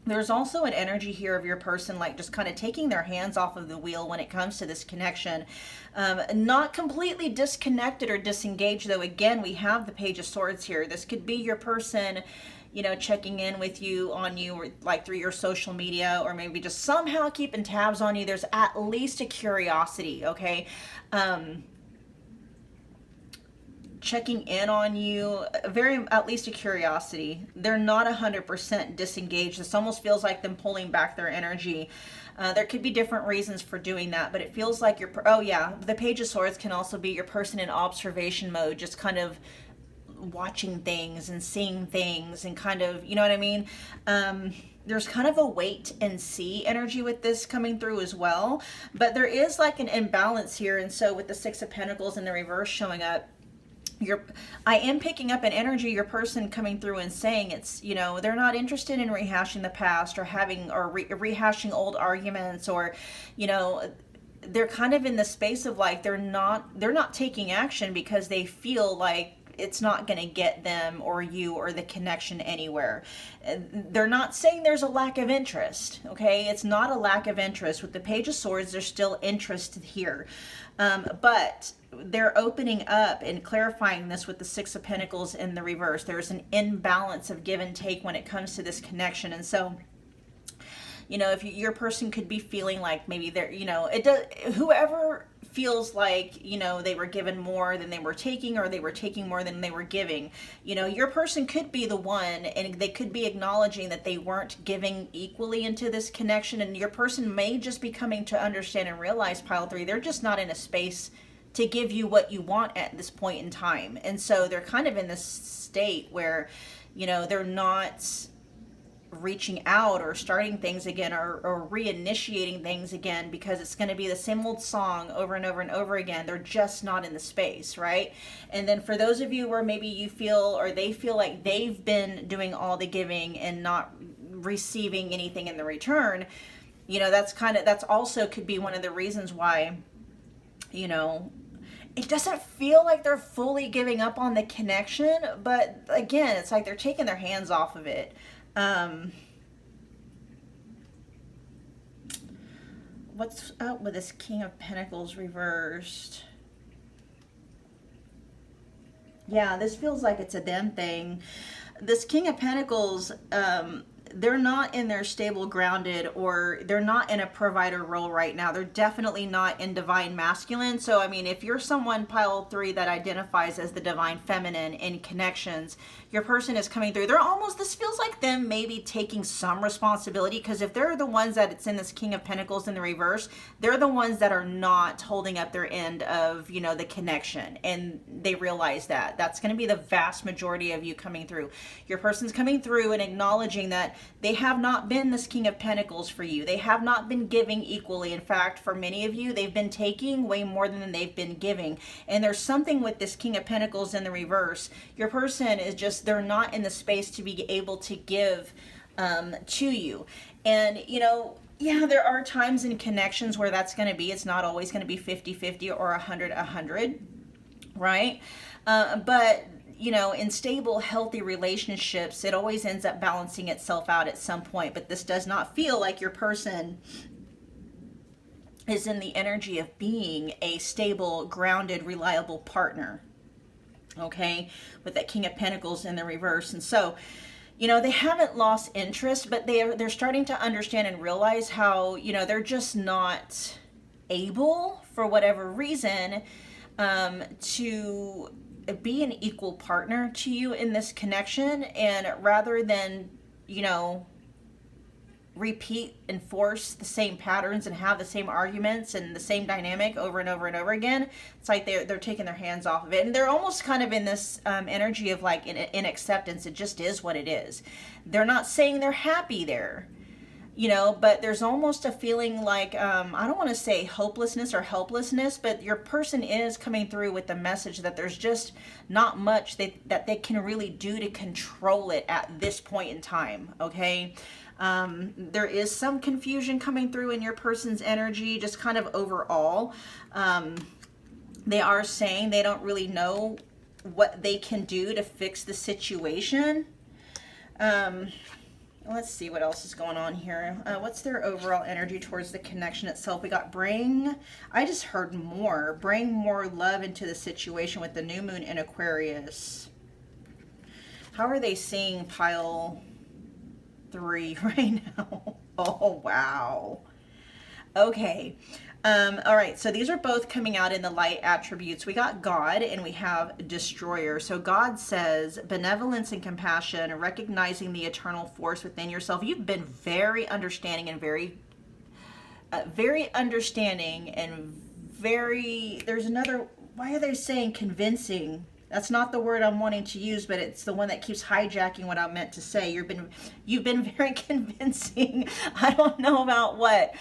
There's also an energy here of your person like just kind of taking their hands off of the wheel when it comes to this connection. Not completely disconnected or disengaged, though. Again, we have the Page of Swords here. This could be your person, you know, checking in with you on you, or like through your social media, or maybe just somehow keeping tabs on you. There's at least a curiosity, okay? Checking in on you, at least a curiosity. They're not 100% disengaged. This almost feels like them pulling back their energy. There could be different reasons for doing that, but it feels like the Page of Swords can also be your person in observation mode, just kind of watching things and seeing things and kind of, you know what I mean? There's kind of a wait and see energy with this coming through as well, but there is like an imbalance here. And so with the Six of Pentacles in the reverse showing up, I am picking up an energy, your person coming through and saying it's, you know, they're not interested in rehashing the past or rehashing old arguments, or, you know, they're kind of in the space of like they're not taking action because they feel like it's not going to get them or you or the connection anywhere. They're not saying there's a lack of interest, okay? It's not a lack of interest. With the Page of Swords, there's still interest here. But they're opening up and clarifying this with the Six of Pentacles in the reverse. There's an imbalance of give and take when it comes to this connection. And so, you know, if your person could be feeling like maybe they're, you know, whoever feels like, you know, they were given more than they were taking, or they were taking more than they were giving, you know, your person could be the one, and they could be acknowledging that they weren't giving equally into this connection. And your person may just be coming to understand and realize, pile 3, they're just not in a space to give you what you want at this point in time. And so they're kind of in this state where, you know, they're not reaching out or starting things again, or reinitiating things again, because it's going to be the same old song over and over and over again. They're just not in the space, right? And then for those of you where maybe you feel, or they feel like they've been doing all the giving and not receiving anything in the return, you know, that's also could be one of the reasons why, you know, it doesn't feel like they're fully giving up on the connection. But again, it's like they're taking their hands off of it. What's up with this King of Pentacles reversed? Yeah, this feels like it's a them thing. This King of Pentacles, they're not in their stable, grounded, or they're not in a provider role right now. They're definitely not in divine masculine. So, I mean, if you're someone, pile 3, that identifies as the divine feminine in connections, your person is coming through. They're almost, this feels like them maybe taking some responsibility, because if they're the ones that it's in this King of Pentacles in the reverse, they're the ones that are not holding up their end of, you know, the connection. And they realize that. That's going to be the vast majority of you coming through. Your person's coming through and acknowledging that they have not been this King of Pentacles for you. They have not been giving equally. In fact, for many of you, they've been taking way more than they've been giving. And there's something with this King of Pentacles in the reverse. Your person is just, they're not in the space to be able to give to you. And, you know, yeah, there are times in connections where that's going to be, it's not always going to be 50-50 or 100-100, right? But you know, in stable, healthy relationships, it always ends up balancing itself out at some point. But this does not feel like your person is in the energy of being a stable, grounded, reliable partner. Okay, with that King of Pentacles in the reverse. And so, you know, they haven't lost interest, but they're starting to understand and realize how, you know, they're just not able, for whatever reason, to be an equal partner to you in this connection. And rather than, you know, repeat and force the same patterns and have the same arguments and the same dynamic over and over and over again, it's like they're taking their hands off of it. And they're almost kind of in this energy of like in acceptance. It just is what it is. They're not saying they're happy there, you know, but there's almost a feeling like, I don't want to say hopelessness or helplessness, but your person is coming through with the message that there's just not much that they can really do to control it at this point in time, okay? There is some confusion coming through in your person's energy, just kind of overall. They are saying they don't really know what they can do to fix the situation. Let's see what else is going on here. What's their overall energy towards the connection itself? We got I just heard bring more love into the situation with the new moon in Aquarius. How are they seeing pile 3 right now? Oh, wow. Okay. All right, so these are both coming out in the light attributes. We got God and we have Destroyer. So God says benevolence and compassion, recognizing the eternal force within yourself. You've been very understanding and very understanding and very, there's another, why are they saying convincing? That's not the word I'm wanting to use, but it's the one that keeps hijacking what I meant to say. You've been very convincing. I don't know about what.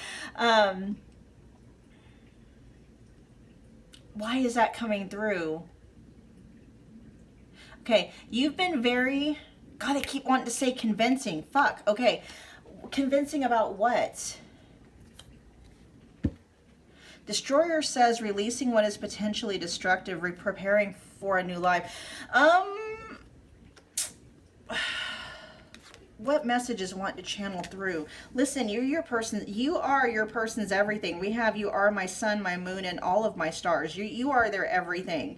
Why is that coming through? Okay, you've been very, God, I keep wanting to say convincing. Fuck, okay. Convincing about what? Destroyer says releasing what is potentially destructive, preparing for a new life. What messages want to channel through? Listen, you're your person. You are your person's everything. We have you are my sun, my moon, and all of my stars. You are their everything.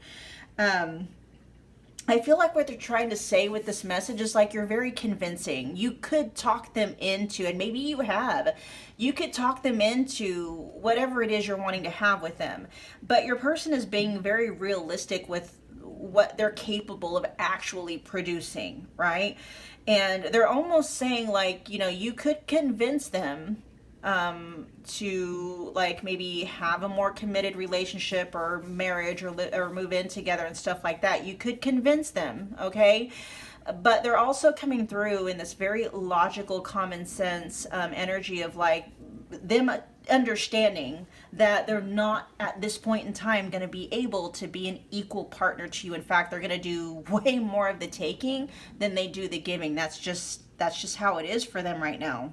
I feel like what they're trying to say with this message is like you're very convincing. You could talk them into, and maybe you have, you could talk them into whatever it is you're wanting to have with them. But your person is being very realistic with what they're capable of actually producing, right? And they're almost saying like, you know, you could convince them to like maybe have a more committed relationship or marriage or move in together and stuff like that. You could convince them, okay? But they're also coming through in this very logical, common sense energy of like them understanding that they're not at this point in time going to be able to be an equal partner to you. In fact, they're going to do way more of the taking than they do the giving. That's just how it is for them right now.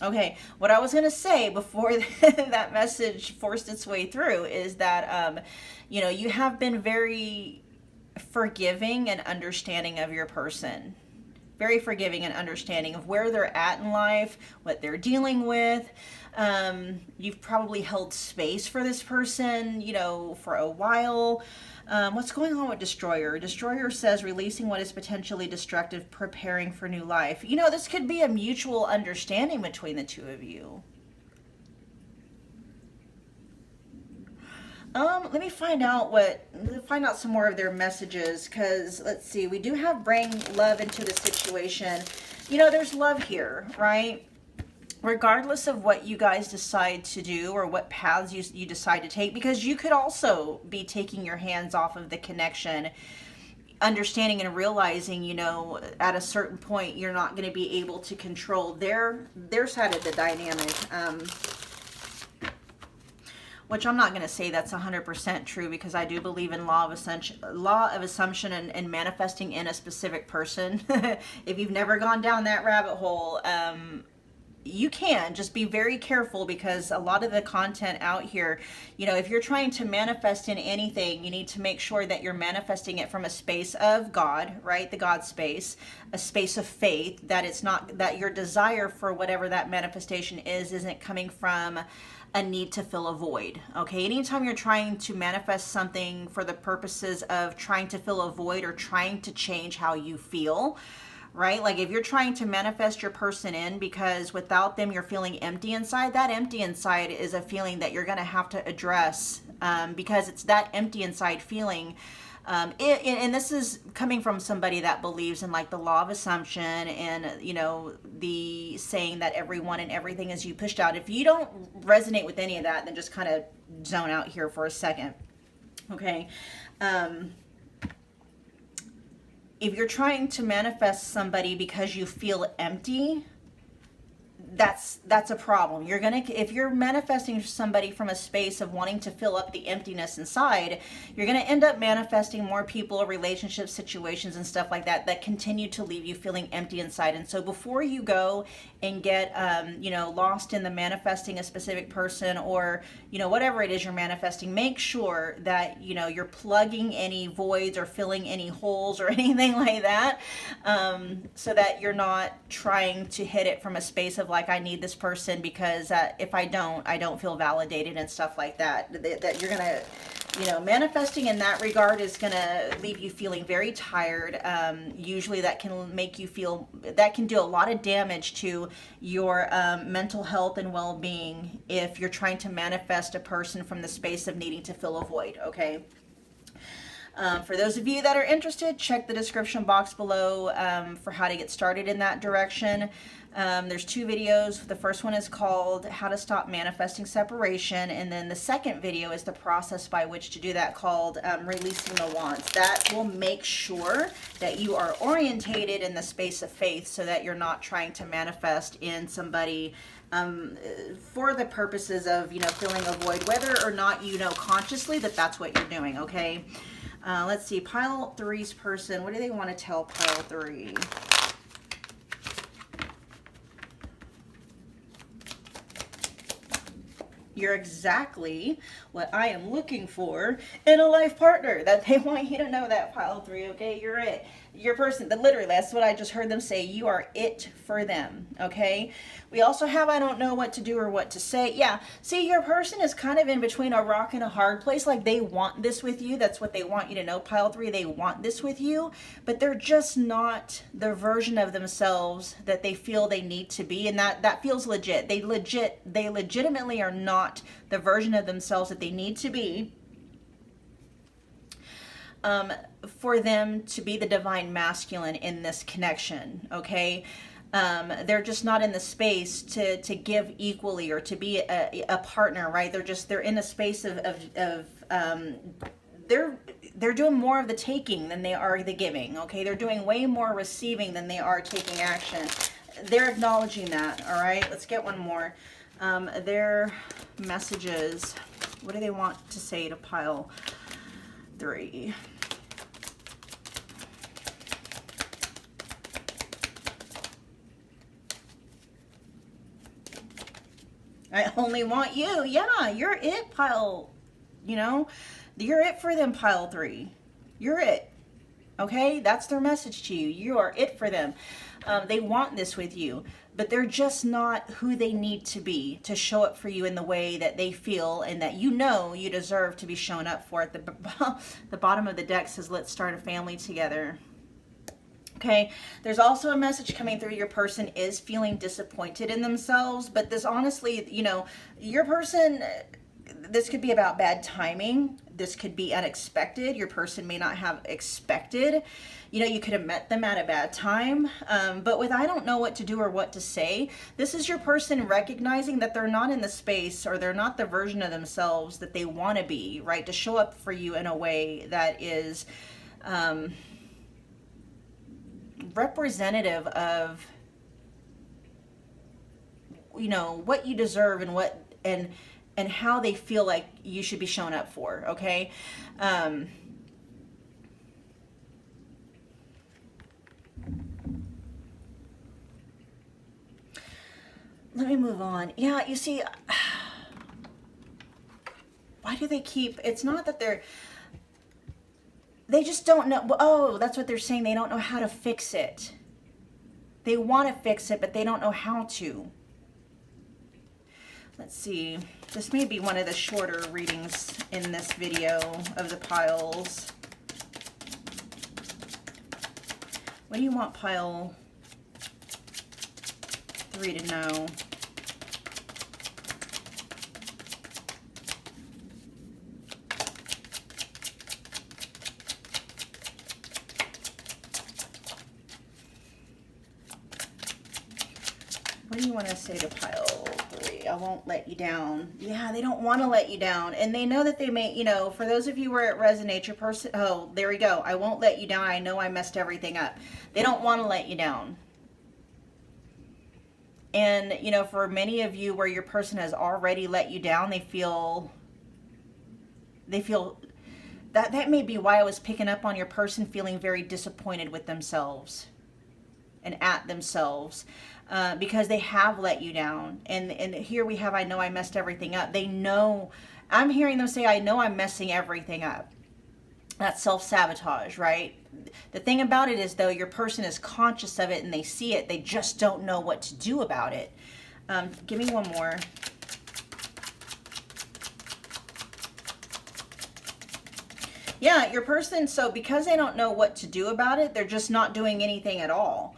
Okay, what I was going to say before that message forced its way through is that, you know, you have been very forgiving and understanding of your person. very forgiving and understanding of where they're at in life, what they're dealing with. You've probably held space for this person, you know, for a while. What's going on with Destroyer? Destroyer says releasing what is potentially destructive, preparing for new life. You know, this could be a mutual understanding between the two of you. Let me find out some more of their messages, because let's see, we do have bring love into the situation. You know, there's love here, right? Regardless of what you guys decide to do or what paths you decide to take, because you could also be taking your hands off of the connection, understanding and realizing, you know, at a certain point, you're not going to be able to control their side of the dynamic. Which I'm not going to say that's 100% true, because I do believe in law of assumption and manifesting in a specific person. If you've never gone down that rabbit hole, you can just be very careful, because a lot of the content out here, you know, if you're trying to manifest in anything, you need to make sure that you're manifesting it from a space of God, right? The God space, a space of faith, that it's not that your desire for whatever that manifestation isn't coming from a need to fill a void. Okay, anytime you're trying to manifest something for the purposes of trying to fill a void or trying to change how you feel, right? Like if you're trying to manifest your person in because without them you're feeling empty inside, that empty inside is a feeling that you're going to have to address, because it's that empty inside feeling. And this is coming from somebody that believes in like the law of assumption and, you know, the saying that everyone and everything is you pushed out. If you don't resonate with any of that, then just kind of zone out here for a second. Okay. If you're trying to manifest somebody because you feel empty, that's a problem. If you're manifesting somebody from a space of wanting to fill up the emptiness inside, you're gonna end up manifesting more people, relationships, situations, and stuff like that continue to leave you feeling empty inside. And so before you go and get you know, lost in the manifesting a specific person, or you know, whatever it is you're manifesting, make sure that, you know, you're plugging any voids or filling any holes or anything like that, so that you're not trying to hit it from a space of like, I need this person because if I don't feel validated and stuff like that. That you're gonna, you know, manifesting in that regard is gonna leave you feeling very tired. Usually that can do a lot of damage to your mental health and well-being if you're trying to manifest a person from the space of needing to fill a void. Okay. For those of you that are interested, check the description box below for how to get started in that direction. There's 2 videos. The first one is called How to Stop Manifesting Separation, and then the second video is the process by which to do that, called Releasing the Wants. That will make sure that you are orientated in the space of faith, so that you're not trying to manifest in somebody for the purposes of, you know, filling a void, whether or not you know consciously that that's what you're doing. Okay. Let's see, pile 3's person, what do they want to tell pile 3? You're exactly what I am looking for in a life partner. That they want you to know that, pile 3, okay? You're it. Your person, literally, that's what I just heard them say. You are it for them, okay? We also have, I don't know what to do or what to say. Yeah, see, your person is kind of in between a rock and a hard place. Like, they want this with you. That's what they want you to know, pile 3. They want this with you, but they're just not the version of themselves that they feel they need to be. And that feels legit. They legitimately are not the version of themselves that they need to be. For them to be the divine masculine in this connection, okay? They're just not in the space to give equally or to be a partner, right? They're in a space of they're doing more of the taking than they are the giving, okay? They're doing way more receiving than they are taking action. They're acknowledging that, all right? Let's get one more. Their messages, what do they want to say to pile 3? I only want you. Yeah, you're it, pile. You know, you're it for them, pile 3. You're it. Okay, that's their message to you. You are it for them. They want this with you, but they're just not who they need to be to show up for you in the way that they feel and that you know you deserve to be shown up for. At the bottom of the deck says, let's start a family together. Okay, there's also a message coming through. Your person is feeling disappointed in themselves, but this honestly, you know, your person, this could be about bad timing. This could be unexpected. Your person may not have expected. You know, you could have met them at a bad time. But with I don't know what to do or what to say, this is your person recognizing that they're not in the space or they're not the version of themselves that they want to be, right? To show up for you in a way that is representative of, you know, what you deserve and what and how they feel like you should be shown up for. Okay. Let me move on. Yeah, you see, why do they keep, it's not that they just don't know. Oh, that's what they're saying. They don't know how to fix it. They want to fix it, but they don't know how to. Let's see. This may be one of the shorter readings in this video of the piles. What do you want pile 3 to know? What do you want to say to pile 3? I won't let you down. Yeah, they don't want to let you down. And they know that they may, you know, for those of you where it resonates, your person, oh, there we go. I won't let you down. I know I messed everything up. They don't want to let you down. And, you know, for many of you where your person has already let you down, they feel that may be why I was picking up on your person feeling very disappointed with themselves and at themselves. Because they have let you down. And here we have, I know I messed everything up. They know, I'm hearing them say, I know I'm messing everything up. That's self-sabotage, right? The thing about it is, though, your person is conscious of it and they see it. They just don't know what to do about it. Give me one more. Yeah, your person, so because they don't know what to do about it, they're just not doing anything at all.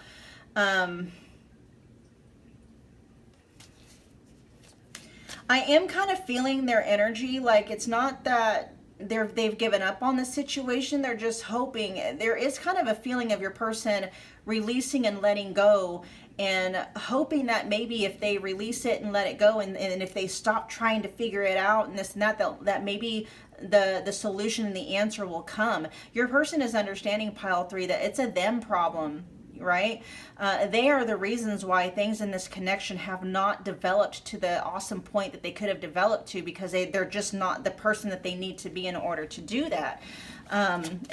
I am kind of feeling their energy, like it's not that they've given up on the situation, they're just hoping. There is kind of a feeling of your person releasing and letting go and hoping that maybe if they release it and let it go and if they stop trying to figure it out and this and that maybe the solution and the answer will come. Your person is understanding, pile 3, that it's a them problem. Right? They are the reasons why things in this connection have not developed to the awesome point that they could have developed to, because they're just not the person that they need to be in order to do that.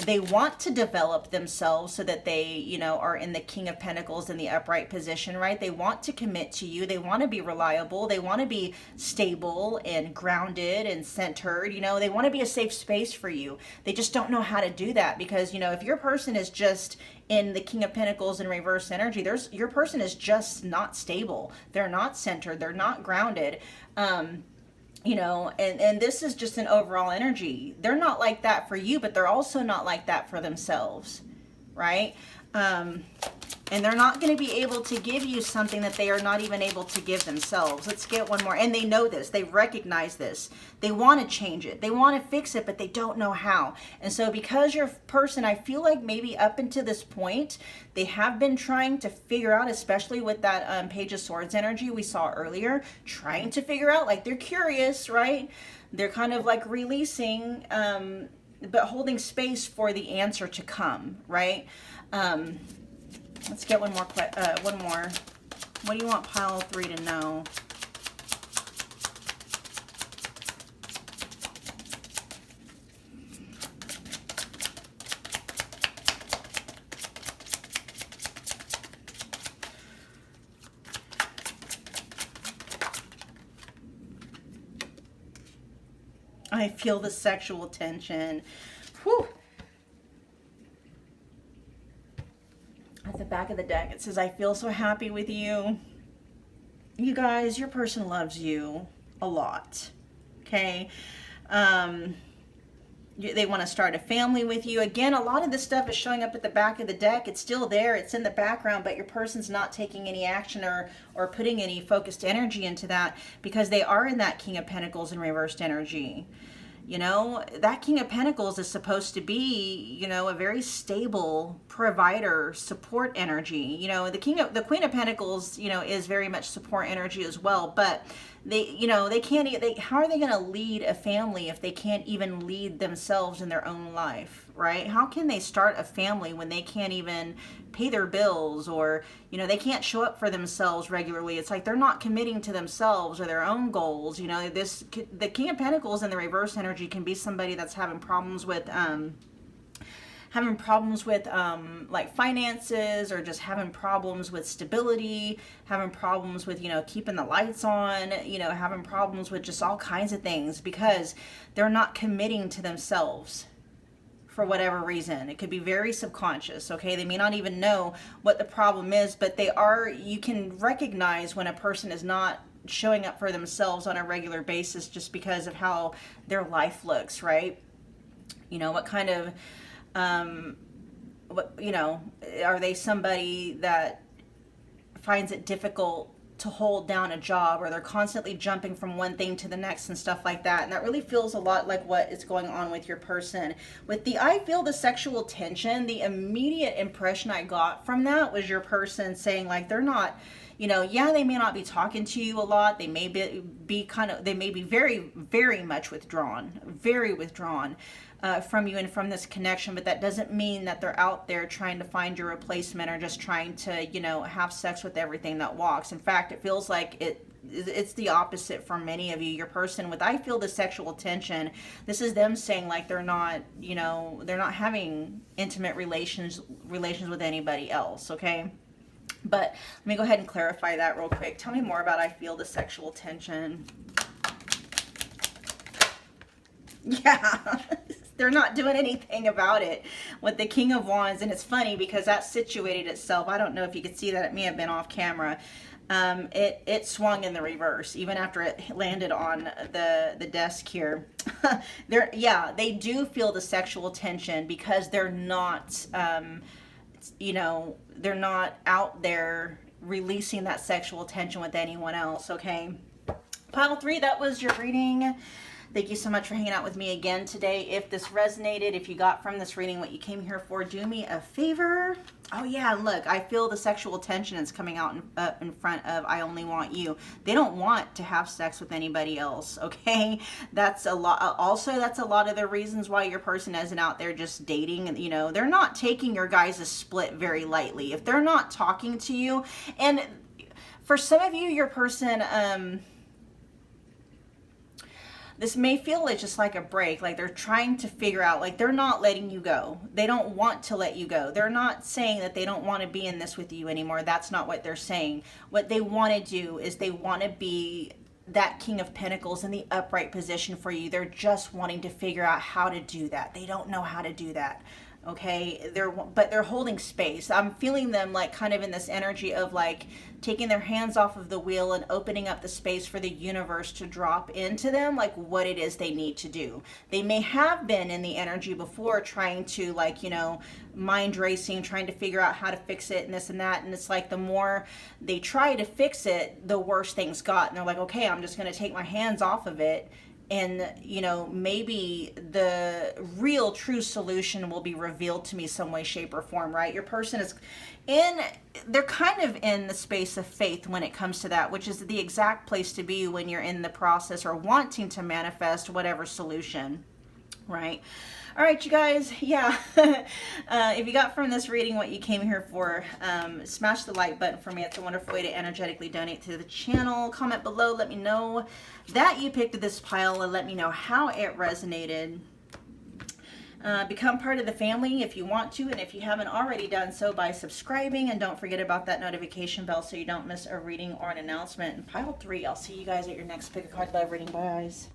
They want to develop themselves so that they, you know, are in the King of Pentacles in the upright position, right? They want to commit to you. They want to be reliable. They want to be stable and grounded and centered. You know, they want to be a safe space for you. They just don't know how to do that because, you know, if your person is just in the King of Pentacles in reverse energy, your person is just not stable. They're not centered. They're not grounded. You know, and this is just an overall energy. They're not like that for you, but they're also not like that for themselves, right? And they're not going to be able to give you something that they are not even able to give themselves. Let's get one more. And they know this. They recognize this. They want to change it. They want to fix it, but they don't know how. And so because your person, I feel like maybe up until this point, they have been trying to figure out, especially with that Page of Swords energy we saw earlier, trying to figure out, like they're curious, right? They're kind of like releasing, but holding space for the answer to come, right? Let's get one more. What do you want pile 3 to know? I feel the sexual tension. Whew. At the back back of the deck, it says, I feel so happy with you. You guys, your person loves you a lot. Okay. They want to start a family with you. Again, a lot of this stuff is showing up at the back of the deck. It's still there. It's in the background, but your person's not taking any action or putting any focused energy into that because they are in that King of Pentacles in reversed energy. You know, that King of Pentacles is supposed to be, you know, a very stable provider, support energy. You know, the Queen of Pentacles, you know, is very much support energy as well. But they, you know, how are they going to lead a family if they can't even lead themselves in their own life, right? How can they start a family when they can't even pay their bills, or, you know, they can't show up for themselves regularly? It's like they're not committing to themselves or their own goals. You know, the King of Pentacles in the reverse energy can be somebody that's having problems with like finances, or just having problems with stability, having problems with, you know, keeping the lights on, you know, having problems with just all kinds of things because they're not committing to themselves for whatever reason. It could be very subconscious, okay? They may not even know what the problem is, but you can recognize when a person is not showing up for themselves on a regular basis just because of how their life looks, right? You know, what kind of, you know, are they somebody that finds it difficult to hold down a job, or they're constantly jumping from one thing to the next and stuff like that? And that really feels a lot like what is going on with your person. With the I feel the sexual tension, the immediate impression I got from that was your person saying like they're not, you know, yeah, they may not be talking to you a lot. They may be very, very much withdrawn, from you and from this connection, but that doesn't mean that they're out there trying to find your replacement or just trying to, you know, have sex with everything that walks. In fact, it feels like it's the opposite for many of you. Your person with I feel the sexual tension, this is them saying like they're not, you know, they're not having intimate relations with anybody else, okay? But let me go ahead and clarify that real quick. Tell me more about I feel the sexual tension. Yeah. They're not doing anything about it with the King of Wands. And it's funny because that situated itself. I don't know if you could see that. It may have been off camera. It swung in the reverse even after it landed on the desk here. They do feel the sexual tension because they're not, you know, they're not out there releasing that sexual tension with anyone else, okay? Pile 3, that was your reading. Thank you so much for hanging out with me again today. If this resonated, if you got from this reading what you came here for, do me a favor. Oh yeah, look, I feel the sexual tension is coming out in front of I only want you. They don't want to have sex with anybody else, okay? That's a lot. Also, that's a lot of the reasons why your person isn't out there just dating. You know, they're not taking your guys' split very lightly. If they're not talking to you, and for some of you, your person, this may feel like just like a break, like they're trying to figure out, like they're not letting you go. They don't want to let you go. They're not saying that they don't want to be in this with you anymore. That's not what they're saying. What they want to do is they want to be that King of Pentacles in the upright position for you. They're just wanting to figure out how to do that. They don't know how to do that. Okay, but they're holding space. I'm feeling them like kind of in this energy of like taking their hands off of the wheel and opening up the space for the universe to drop into them like what it is they need to do. They may have been in the energy before trying to, like, you know, mind racing, trying to figure out how to fix it and this and that, and it's like the more they try to fix it, the worse things got, and they're like, okay, I'm just going to take my hands off of it. And, you know, maybe the real true solution will be revealed to me some way, shape, or form, right? Your person is they're kind of in the space of faith when it comes to that, which is the exact place to be when you're in the process or wanting to manifest whatever solution, right? All right, you guys, yeah. If you got from this reading what you came here for, smash the like button for me. It's a wonderful way to energetically donate to the channel. Comment below. Let me know that you picked this pile and let me know how it resonated. Become part of the family if you want to, and if you haven't already done so, by subscribing. And don't forget about that notification bell so you don't miss a reading or an announcement. And pile 3, I'll see you guys at your next Pick a Card Love reading. Bye, guys.